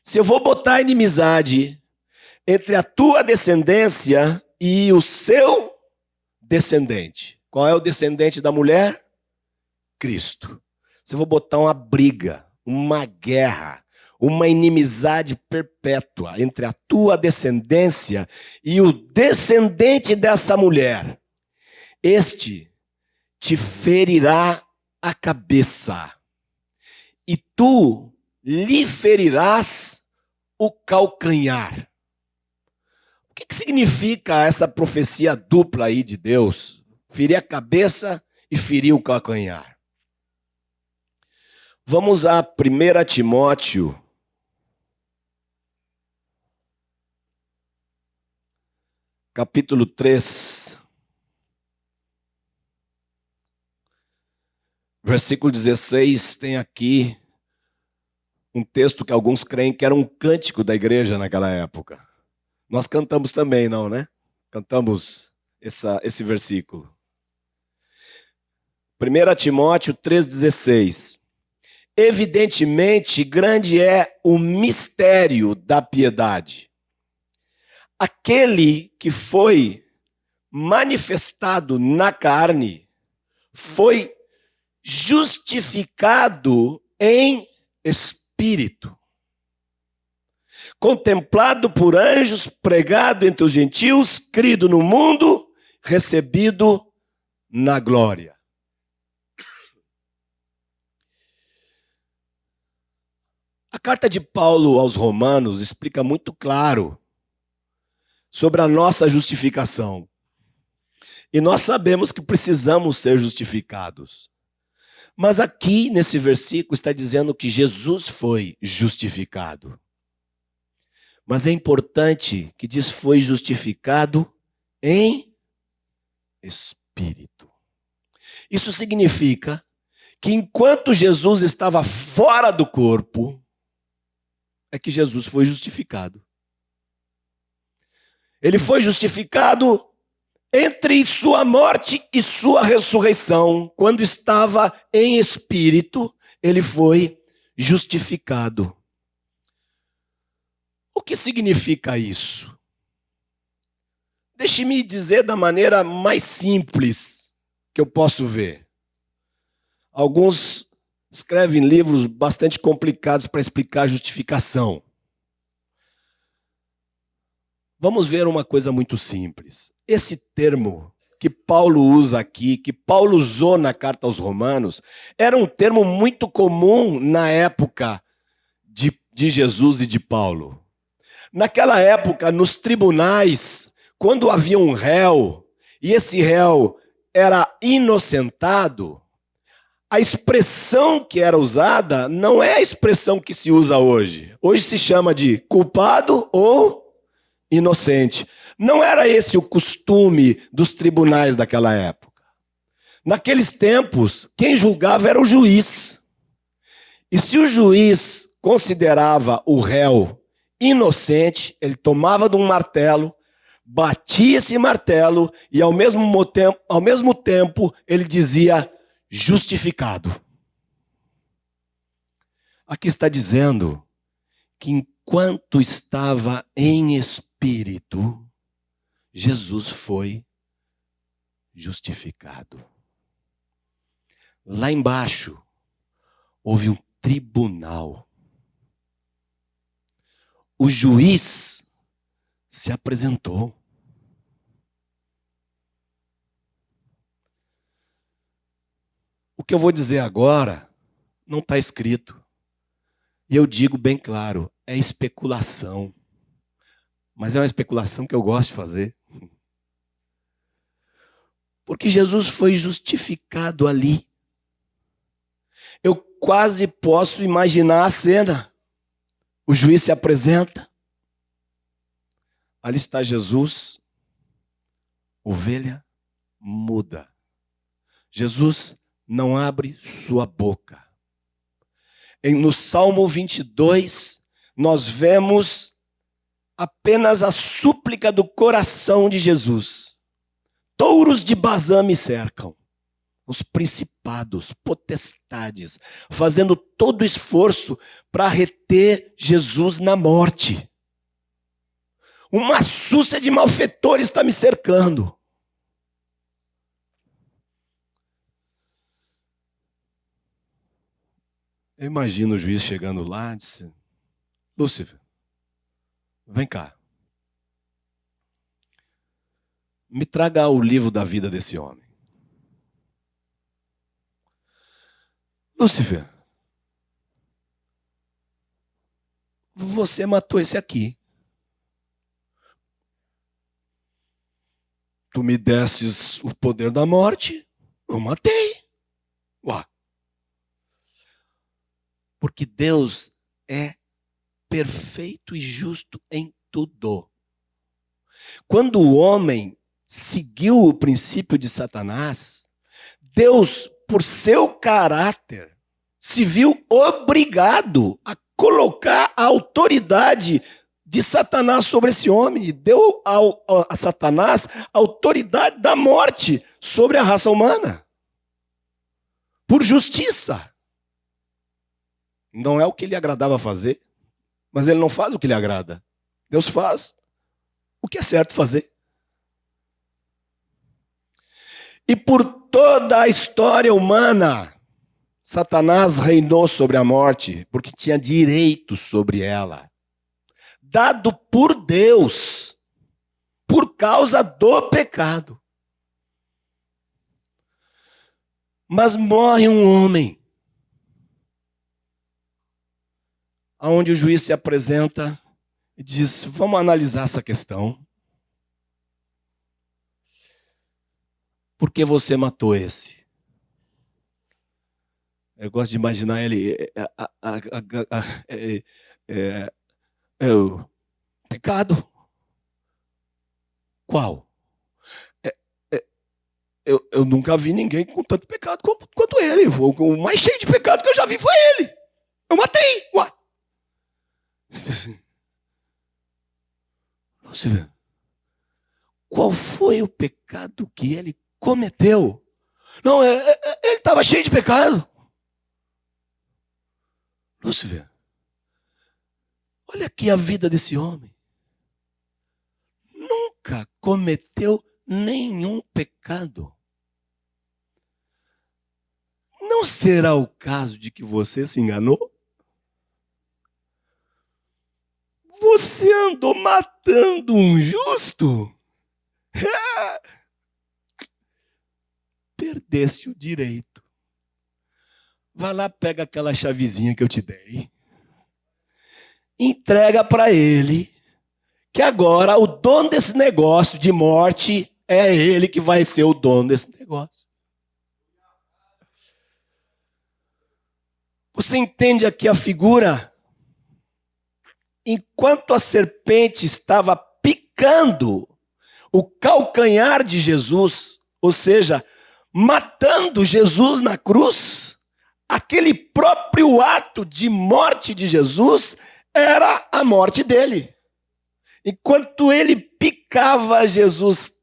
B: Se eu vou botar inimizade entre a tua descendência e o seu descendente, qual é o descendente da mulher? Cristo. Se eu vou botar uma briga, uma guerra, uma inimizade perpétua entre a tua descendência e o descendente dessa mulher, este te ferirá a cabeça e tu lhe ferirás o calcanhar. O que significa essa profecia dupla aí de Deus? Ferir a cabeça e ferir o calcanhar. Vamos a 1 Timóteo, capítulo 3, versículo 16, tem aqui um texto que alguns creem que era um cântico da igreja naquela época. Nós cantamos também, não, né? Cantamos esse versículo. 1 Timóteo 3,16. Evidentemente, grande é o mistério da piedade. Aquele que foi manifestado na carne foi justificado em espírito, contemplado por anjos, pregado entre os gentios, crido no mundo, recebido na glória. A carta de Paulo aos Romanos explica muito claro sobre a nossa justificação. E nós sabemos que precisamos ser justificados. Mas aqui, nesse versículo, está dizendo que Jesus foi justificado. Mas é importante que diz foi justificado em espírito. Isso significa que enquanto Jesus estava fora do corpo, é que Jesus foi justificado. Ele foi justificado entre sua morte e sua ressurreição. Quando estava em espírito, ele foi justificado. O que significa isso? Deixe-me dizer da maneira mais simples que eu posso ver. Alguns escrevem livros bastante complicados para explicar a justificação. Vamos ver uma coisa muito simples. Esse termo que Paulo usa aqui, que Paulo usou na carta aos Romanos, era um termo muito comum na época de Jesus e de Paulo. Naquela época, nos tribunais, quando havia um réu, e esse réu era inocentado, a expressão que era usada não é a expressão que se usa hoje. Hoje se chama de culpado ou inocente. Não era esse o costume dos tribunais daquela época. Naqueles tempos, quem julgava era o juiz. E se o juiz considerava o réu inocente, ele tomava de um martelo, batia esse martelo e ao mesmo tempo ele dizia justificado. Aqui está dizendo que enquanto estava em espírito, Jesus foi justificado. Lá embaixo, houve um tribunal. O juiz se apresentou. O que eu vou dizer agora não está escrito. E eu digo bem claro, é especulação. Mas é uma especulação que eu gosto de fazer. Porque Jesus foi justificado ali. Eu quase posso imaginar a cena. O juiz se apresenta. Ali está Jesus, ovelha muda. Jesus não abre sua boca. No Salmo 22, nós vemos apenas a súplica do coração de Jesus. Touros de Bazã me cercam. Os principados, potestades, fazendo todo o esforço para reter Jesus na morte. Uma súcia de malfeitores está me cercando. Eu imagino o juiz chegando lá e disse: Lúcifer, vem cá. Me traga o livro da vida desse homem. Lúcifer, você matou esse aqui. Tu me desses o poder da morte, eu matei. Ué. Porque Deus é perfeito e justo em tudo. Quando o homem seguiu o princípio de Satanás, Deus, por seu caráter, se viu obrigado a colocar a autoridade de Satanás sobre esse homem e deu a Satanás a autoridade da morte sobre a raça humana. Por justiça. Não é o que lhe agradava fazer, mas ele não faz o que lhe agrada. Deus faz o que é certo fazer. E por toda a história humana, Satanás reinou sobre a morte, porque tinha direito sobre ela, dado por Deus, por causa do pecado. Mas morre um homem, aonde o juiz se apresenta e diz: vamos analisar essa questão. Por que você matou esse? Eu gosto de imaginar ele. O pecado. Qual? Eu nunca vi ninguém com tanto pecado quanto ele. O mais cheio de pecado que eu já vi foi ele. Eu matei. Ué. Lúcifer, qual foi o pecado que ele cometeu? Não, ele estava cheio de pecado. Lúcifer, olha aqui a vida desse homem. Nunca cometeu nenhum pecado. Não será o caso de que você se enganou? Você andou matando um justo? Perdesse o direito. Vai lá, pega aquela chavezinha que eu te dei. Entrega para ele, que agora o dono desse negócio de morte é ele que vai ser o dono desse negócio. Você entende aqui a figura? Enquanto a serpente estava picando o calcanhar de Jesus, ou seja, matando Jesus na cruz, aquele próprio ato de morte de Jesus era a morte dele. Enquanto ele picava, Jesus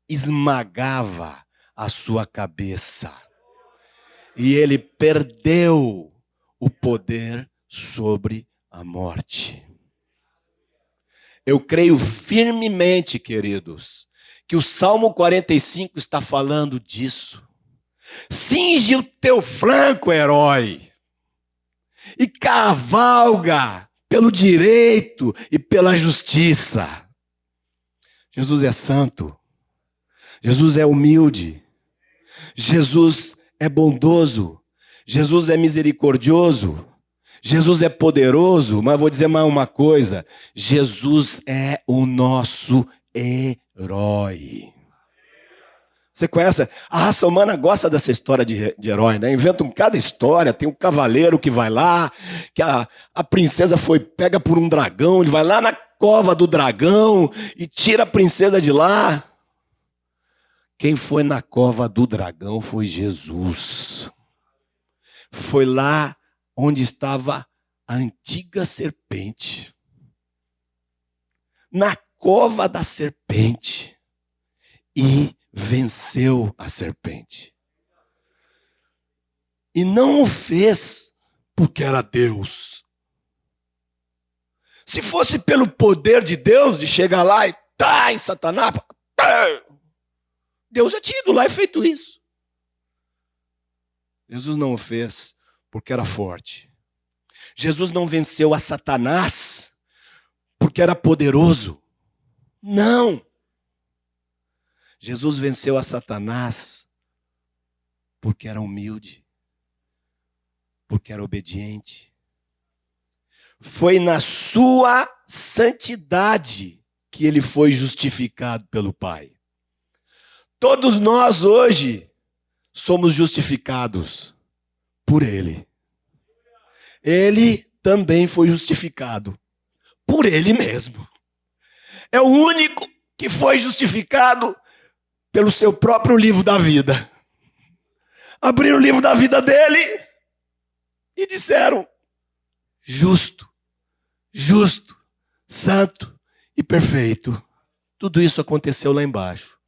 B: esmagava a sua cabeça. E ele perdeu o poder sobre a morte. Eu creio firmemente, queridos, que o Salmo 45 está falando disso. Cinge o teu flanco, herói, e cavalga pelo direito e pela justiça. Jesus é santo. Jesus é humilde. Jesus é bondoso. Jesus é misericordioso. Jesus é poderoso, mas vou dizer mais uma coisa: Jesus é o nosso herói. Você conhece? A raça humana gosta dessa história de herói, né? Inventam cada história. Tem um cavaleiro que vai lá, que a princesa foi pega por um dragão, ele vai lá na cova do dragão e tira a princesa de lá. Quem foi na cova do dragão foi Jesus. Foi lá onde estava a antiga serpente. Na cova da serpente. E venceu a serpente. E não o fez porque era Deus. Se fosse pelo poder de Deus, de chegar lá e tá em Satanás, Deus já tinha ido lá e feito isso. Jesus não o fez porque era forte. Jesus não venceu a Satanás porque era poderoso. Não. Jesus venceu a Satanás porque era humilde, porque era obediente. Foi na sua santidade que ele foi justificado pelo Pai. Todos nós hoje somos justificados por ele. Ele também foi justificado por ele mesmo. É o único que foi justificado pelo seu próprio livro da vida. Abriram o livro da vida dele e disseram: justo, justo, santo e perfeito. Tudo isso aconteceu lá embaixo,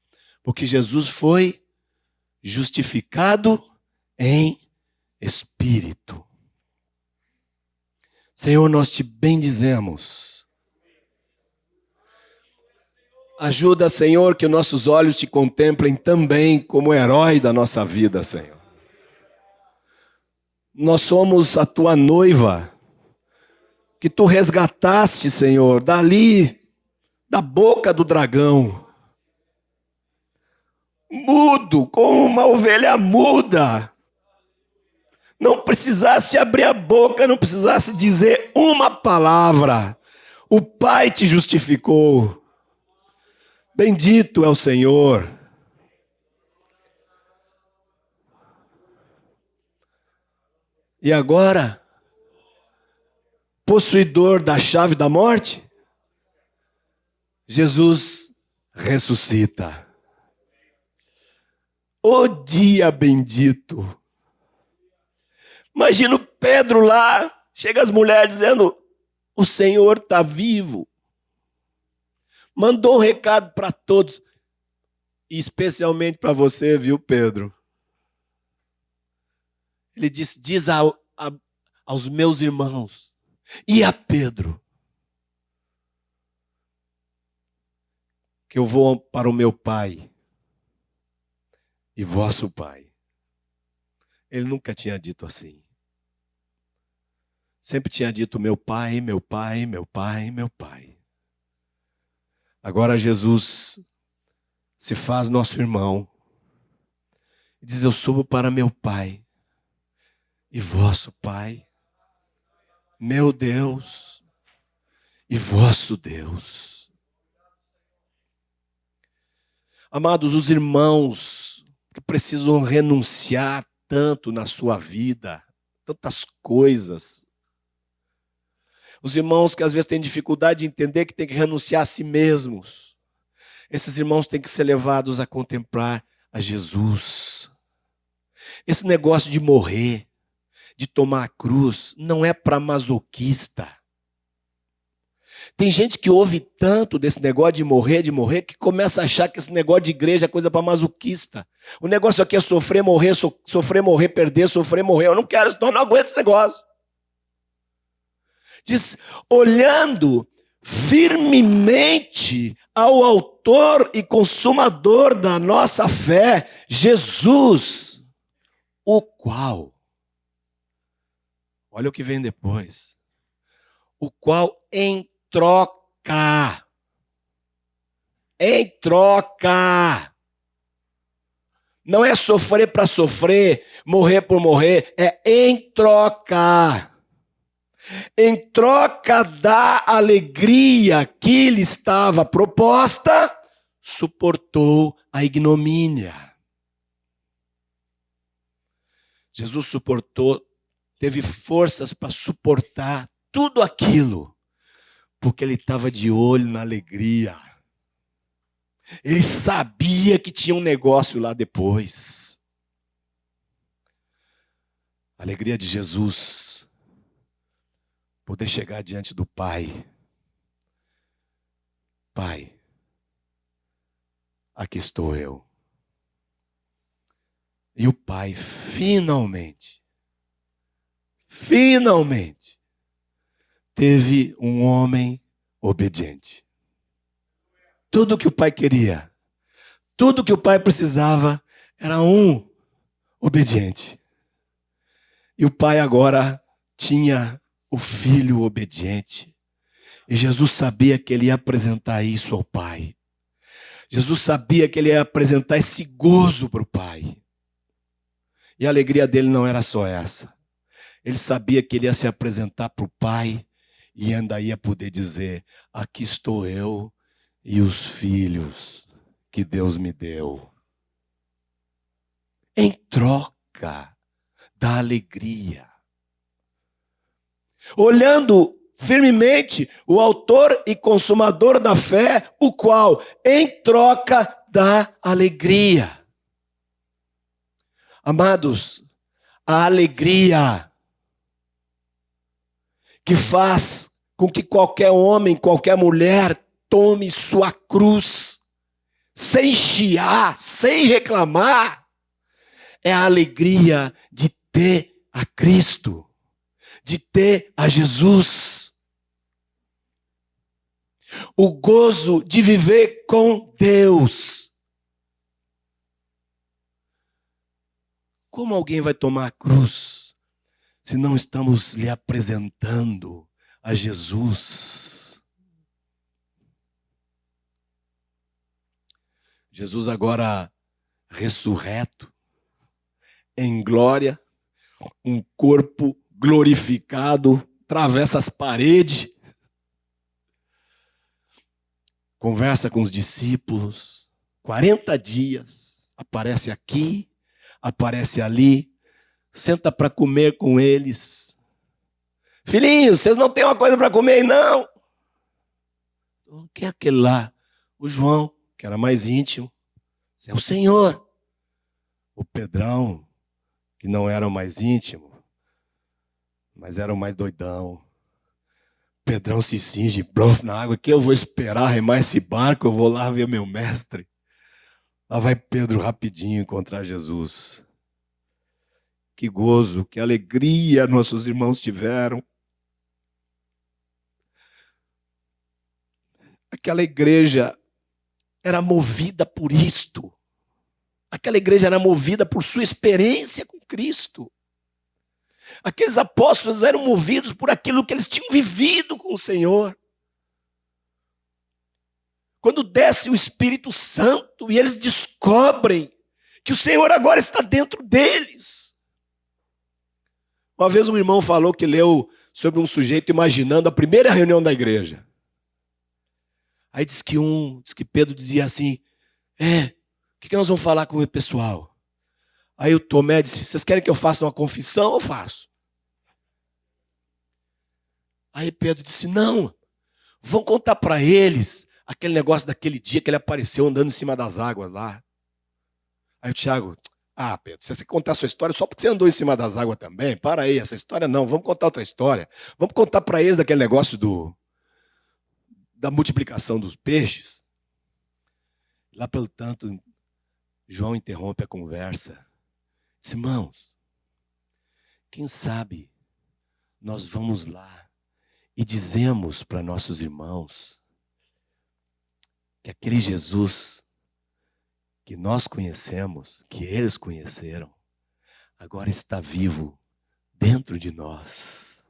B: porque Jesus foi justificado em espírito. Senhor, nós te bendizemos. Ajuda, Senhor, que nossos olhos te contemplem também como herói da nossa vida, Senhor. Nós somos a tua noiva, que tu resgataste, Senhor, dali, da boca do dragão. Mudo, como uma ovelha muda. Não precisasse abrir a boca, não precisasse dizer uma palavra. O Pai te justificou. Bendito é o Senhor. E agora, possuidor da chave da morte, Jesus ressuscita. O dia bendito. Imagina o Pedro lá, chega as mulheres dizendo: o Senhor está vivo. Mandou um recado para todos, e especialmente para você, viu, Pedro? Ele disse: diz aos meus irmãos e a Pedro que eu vou para o meu Pai e vosso Pai. Ele nunca tinha dito assim. Sempre tinha dito: meu Pai, meu Pai, meu Pai, meu Pai. Agora Jesus se faz nosso irmão e diz: eu subo para meu Pai e vosso Pai, meu Deus e vosso Deus. Amados, os irmãos que precisam renunciar tanto na sua vida, tantas coisas. Os irmãos que às vezes têm dificuldade de entender que tem que renunciar a si mesmos. Esses irmãos têm que ser levados a contemplar a Jesus. Esse negócio de morrer, de tomar a cruz, não é para masoquista. Tem gente que ouve tanto desse negócio de morrer, que começa a achar que esse negócio de igreja é coisa para masoquista. O negócio aqui é sofrer, morrer, sofrer, morrer, perder, sofrer, morrer. Eu não quero isso, não aguento esse negócio. Diz: olhando firmemente ao autor e consumador da nossa fé, Jesus, o qual, olha o que vem depois, o qual em troca, não é sofrer para sofrer, morrer por morrer, é em troca. Em troca da alegria que lhe estava proposta, suportou a ignomínia. Jesus suportou, teve forças para suportar tudo aquilo, porque ele estava de olho na alegria. Ele sabia que tinha um negócio lá depois. A alegria de Jesus, poder chegar diante do Pai. Pai, aqui estou eu. E o Pai finalmente teve um homem obediente. Tudo que o Pai queria, tudo que o Pai precisava, era um obediente. E o Pai agora tinha o Filho obediente. E Jesus sabia que ele ia apresentar isso ao Pai. Jesus sabia que ele ia apresentar esse gozo para o Pai. E a alegria dele não era só essa. Ele sabia que ele ia se apresentar para o Pai e ainda ia poder dizer: aqui estou eu e os filhos que Deus me deu. Em troca da alegria. Olhando firmemente o autor e consumador da fé, o qual, em troca da alegria. Amados, a alegria que faz com que qualquer homem, qualquer mulher tome sua cruz, sem chiar, sem reclamar, é a alegria de ter a Cristo, de ter a Jesus. O gozo de viver com Deus. Como alguém vai tomar a cruz se não estamos lhe apresentando a Jesus? Jesus agora ressurreto, em glória, um corpo glorificado, atravessa as paredes, conversa com os discípulos, 40 dias, aparece aqui, aparece ali, senta para comer com eles. Filhinhos, vocês não têm uma coisa para comer, não? Quem é aquele lá? O João, que era mais íntimo. Esse é o Senhor. O Pedrão, que não era o mais íntimo, mas era o mais doidão. Pedrão se cinge, na água, que eu vou esperar remar esse barco, eu vou lá ver meu mestre. Lá vai Pedro rapidinho encontrar Jesus. Que gozo, que alegria nossos irmãos tiveram. Aquela igreja era movida por isto. Aquela igreja era movida por sua experiência com Cristo. Aqueles apóstolos eram movidos por aquilo que eles tinham vivido com o Senhor. Quando desce o Espírito Santo e eles descobrem que o Senhor agora está dentro deles. Uma vez um irmão falou que leu sobre um sujeito imaginando a primeira reunião da igreja. Aí diz que Pedro dizia assim: o que nós vamos falar com o pessoal? Aí o Tomé disse: vocês querem que eu faça uma confissão? Eu faço. Aí Pedro disse: não, vão contar para eles aquele negócio daquele dia que ele apareceu andando em cima das águas lá. Aí o Tiago: Pedro, se você contar a sua história só porque você andou em cima das águas também, para aí, essa história não, vamos contar outra história. Vamos contar para eles daquele negócio da multiplicação dos peixes. Lá pelo tanto, João interrompe a conversa. Diz: irmãos, quem sabe nós vamos lá e dizemos para nossos irmãos que aquele Jesus que nós conhecemos, que eles conheceram, agora está vivo dentro de nós.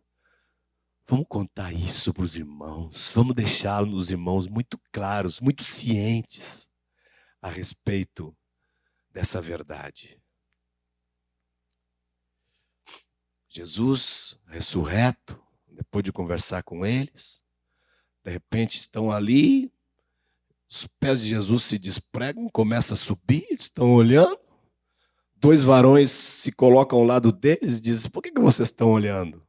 B: Vamos contar isso para os irmãos. Vamos deixar os irmãos muito claros, muito cientes a respeito dessa verdade. Jesus ressurreto, Depois de conversar com eles, de repente estão ali, os pés de Jesus se despregam, começam a subir, estão olhando. 2 varões se colocam ao lado deles e dizem: por que vocês estão olhando?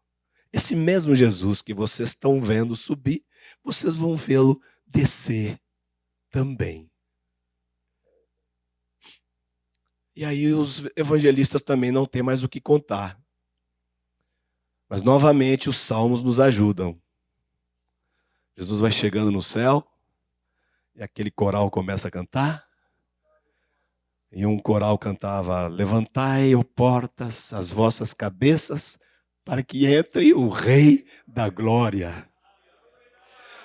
B: Esse mesmo Jesus que vocês estão vendo subir, vocês vão vê-lo descer também. E aí os evangelistas também não têm mais o que contar. Mas novamente os salmos nos ajudam. Jesus vai chegando no céu, e aquele coral começa a cantar. E um coral cantava: levantai, ó portas, as vossas cabeças, para que entre o Rei da Glória.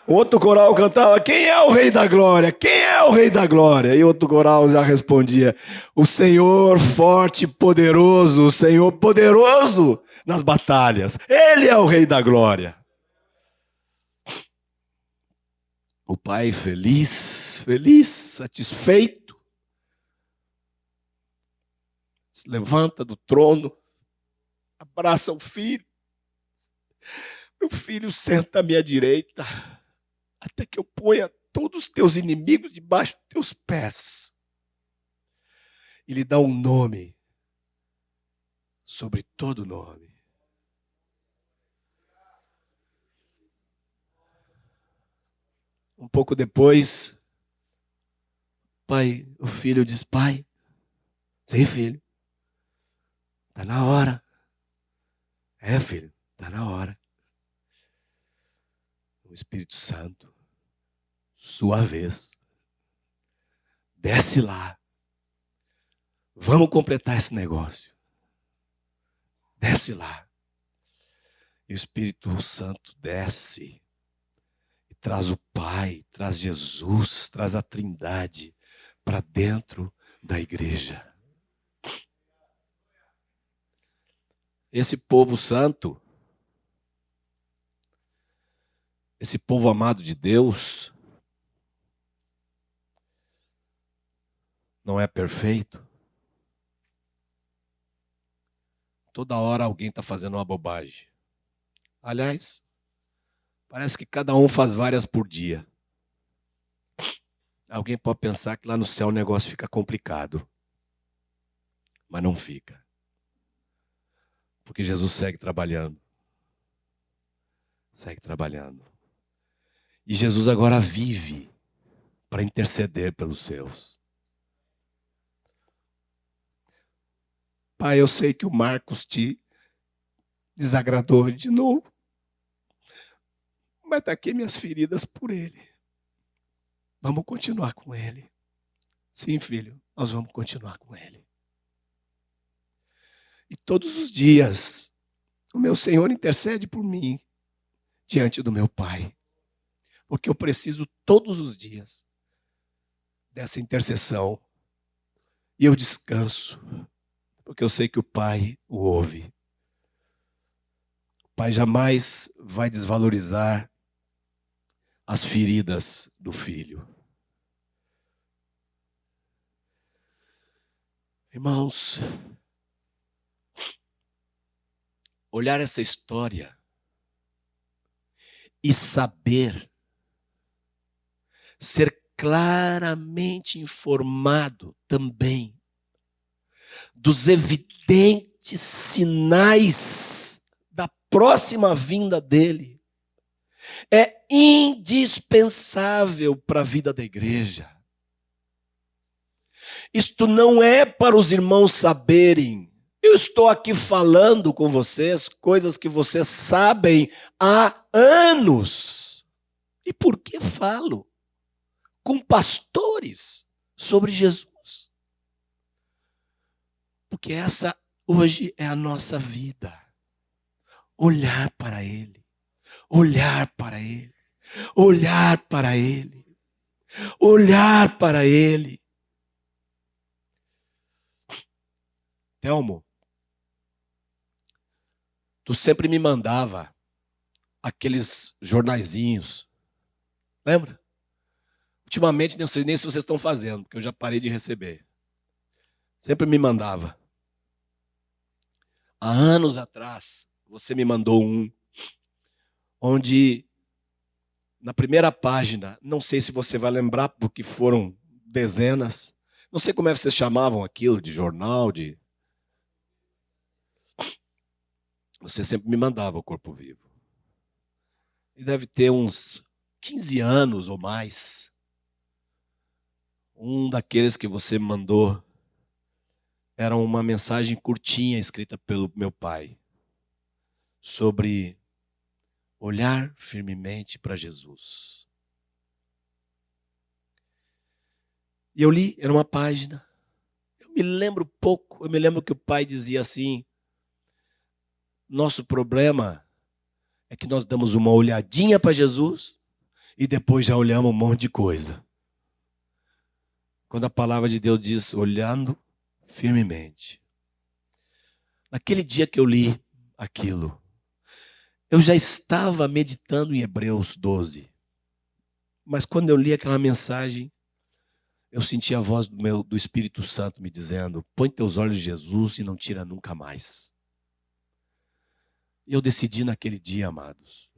B: Outro coral cantava: quem é o Rei da Glória? Quem é o Rei da Glória? E outro coral já respondia: o Senhor forte e poderoso, o Senhor poderoso nas batalhas. Ele é o Rei da Glória. O pai feliz, satisfeito, se levanta do trono, abraça o filho. Meu filho, senta à minha direita, até que eu ponha todos os teus inimigos debaixo dos teus pés. E lhe dá um nome sobre todo nome. Um pouco depois, o filho diz: pai, sim, filho, está na hora. É, filho, está na hora. O Espírito Santo, sua vez, desce lá. Vamos completar esse negócio. Desce lá. E o Espírito Santo desce e traz o Pai, traz Jesus, traz a Trindade para dentro da igreja. Esse povo santo, esse povo amado de Deus, não é perfeito. Toda hora alguém está fazendo uma bobagem. Aliás, parece que cada um faz várias por dia. Alguém pode pensar que lá no céu o negócio fica complicado. Mas não fica. Porque Jesus segue trabalhando. Segue trabalhando. E Jesus agora vive para interceder pelos seus. Pai, eu sei que o Marcos te desagradou de novo. Mas está aqui minhas feridas por ele. Vamos continuar com ele. Sim, filho, nós vamos continuar com ele. E todos os dias, o meu Senhor intercede por mim diante do meu Pai. Porque eu preciso todos os dias dessa intercessão. E eu descanso. Porque eu sei que o Pai o ouve. O Pai jamais vai desvalorizar as feridas do filho. Irmãos, olhar essa história e saber, ser claramente informado também dos evidentes sinais da próxima vinda dele, é indispensável para a vida da igreja. Isto não é para os irmãos saberem. Eu estou aqui falando com vocês coisas que vocês sabem há anos. E por que falo? Com pastores sobre Jesus. Porque essa hoje é a nossa vida. Olhar para Ele. Olhar para Ele. Olhar para Ele. Olhar para Ele. Telmo, tu sempre me mandava aqueles jornaizinhos. Lembra? Ultimamente, não sei nem se vocês estão fazendo, porque eu já parei de receber. Sempre me mandava. Há anos atrás, você me mandou um onde na primeira página, não sei se você vai lembrar, porque foram dezenas, não sei como é que vocês chamavam aquilo, de jornal, de... Você sempre me mandava o Corpo Vivo. E deve ter uns 15 anos ou mais. Um daqueles que você me mandou era uma mensagem curtinha escrita pelo meu pai sobre olhar firmemente para Jesus. E eu li, era uma página. Eu me lembro pouco, eu me lembro que o pai dizia assim: nosso problema é que nós damos uma olhadinha para Jesus e depois já olhamos um monte de coisa. Quando a palavra de Deus diz olhando firmemente. Naquele dia que eu li aquilo, eu já estava meditando em Hebreus 12. Mas quando eu li aquela mensagem, eu senti a voz do Espírito Santo me dizendo: põe teus olhos em Jesus e não tira nunca mais. E eu decidi naquele dia, amados,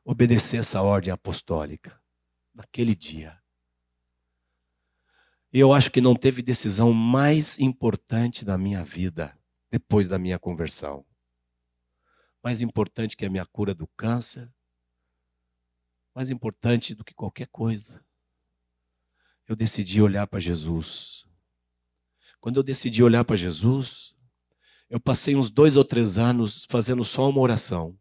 B: obedecer essa ordem apostólica. Naquele dia. E eu acho que não teve decisão mais importante da minha vida depois da minha conversão. Mais importante que a minha cura do câncer. Mais importante do que qualquer coisa. Eu decidi olhar para Jesus. Quando eu decidi olhar para Jesus, eu passei uns 2 ou 3 anos fazendo só uma oração.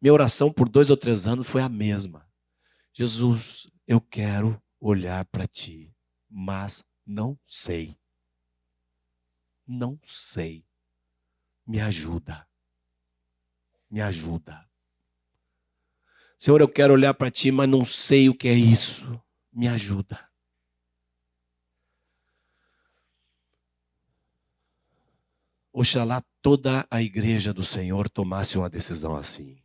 B: Minha oração por 2 ou 3 anos foi a mesma. Jesus, eu quero olhar para ti, mas não sei. Não sei. Me ajuda. Me ajuda. Senhor, eu quero olhar para ti, mas não sei o que é isso. Me ajuda. Oxalá toda a igreja do Senhor tomasse uma decisão assim.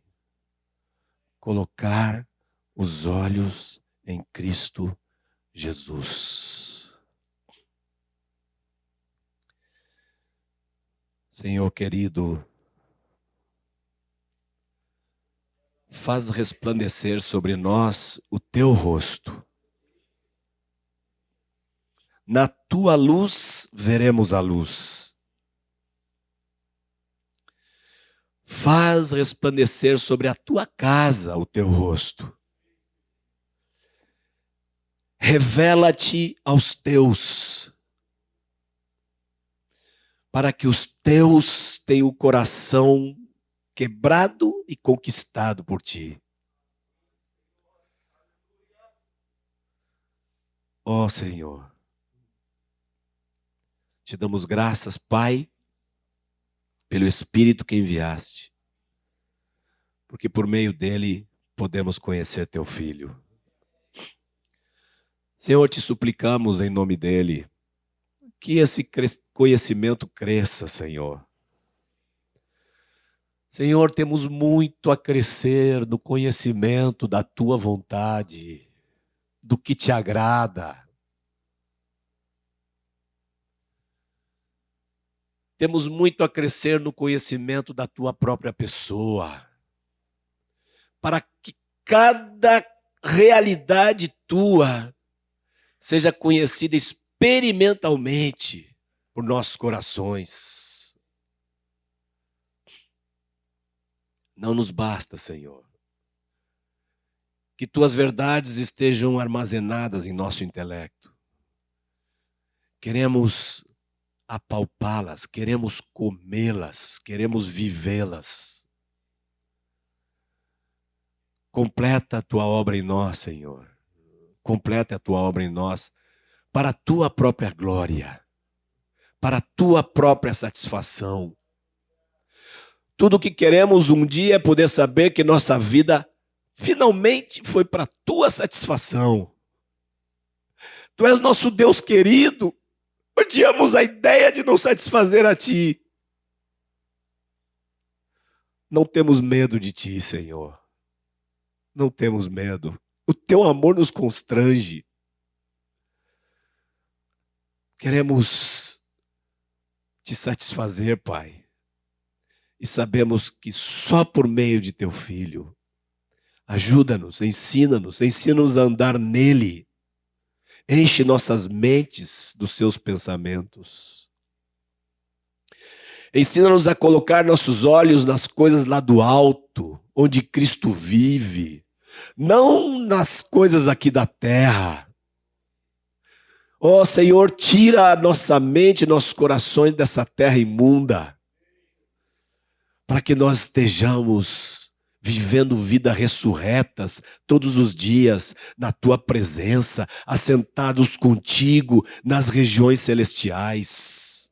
B: Colocar os olhos em Cristo Jesus. Senhor querido, faz resplandecer sobre nós o teu rosto. Na tua luz veremos a luz. Faz resplandecer sobre a tua casa o teu rosto. Revela-te aos teus, para que os teus tenham o coração quebrado e conquistado por ti. Ó Senhor, te damos graças, Pai, pelo Espírito que enviaste, porque por meio dele podemos conhecer teu Filho. Senhor, te suplicamos em nome dele, que esse conhecimento cresça, Senhor. Senhor, temos muito a crescer no conhecimento da tua vontade, do que te agrada. Temos muito a crescer no conhecimento da tua própria pessoa, para que cada realidade tua seja conhecida experimentalmente por nossos corações. Não nos basta, Senhor, que tuas verdades estejam armazenadas em nosso intelecto. Queremos apalpá-las, queremos comê-las, queremos vivê-las. Completa a tua obra em nós, Senhor. Completa a tua obra em nós, para a tua própria glória, para a tua própria satisfação. Tudo o que queremos um dia é poder saber que nossa vida finalmente foi para a tua satisfação. Tu és nosso Deus querido. Odiamos a ideia de não satisfazer a ti. Não temos medo de ti, Senhor. Não temos medo. O teu amor nos constrange. Queremos te satisfazer, Pai. e sabemos que só por meio de teu Filho. Ajuda-nos, ensina-nos a andar nele. Enche nossas mentes dos seus pensamentos. Ensina-nos a colocar nossos olhos nas coisas lá do alto, onde Cristo vive, não nas coisas aqui da terra. Ó Senhor, tira a nossa mente, nossos corações dessa terra imunda, para que nós estejamos vivendo vidas ressurretas todos os dias na tua presença, assentados contigo nas regiões celestiais,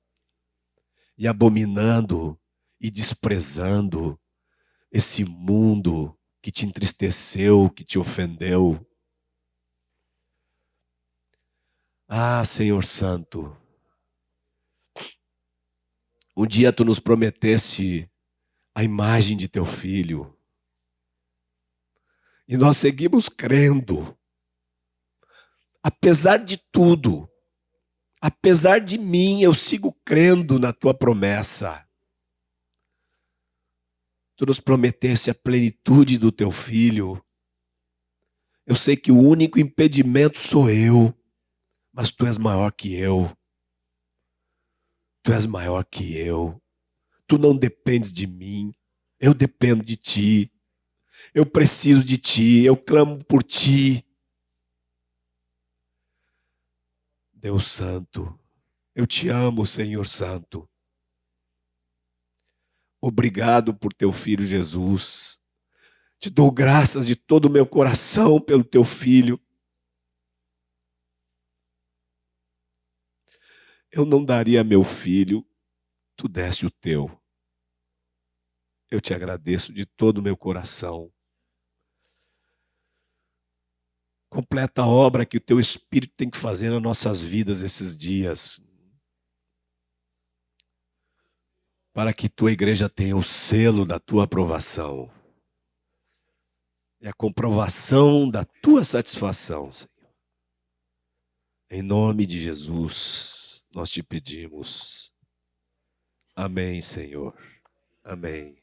B: e abominando e desprezando esse mundo que te entristeceu, que te ofendeu. Ah, Senhor Santo, um dia tu nos prometeste a imagem de teu Filho, e nós seguimos crendo, apesar de tudo, apesar de mim, eu sigo crendo na tua promessa. Tu nos prometeste a plenitude do teu Filho. Eu sei que o único impedimento sou eu, mas tu és maior que eu. Tu és maior que eu. Tu não dependes de mim, eu dependo de ti. Eu preciso de ti, eu clamo por ti. Deus Santo, eu te amo, Senhor Santo. Obrigado por teu Filho Jesus. Te dou graças de todo o meu coração pelo teu Filho. Eu não daria meu filho, tu deste o teu. Eu te agradeço de todo o meu coração. Completa a obra que o teu Espírito tem que fazer nas nossas vidas esses dias, para que tua igreja tenha o selo da tua aprovação e a comprovação da tua satisfação, Senhor. Em nome de Jesus, nós te pedimos. Amém, Senhor. Amém.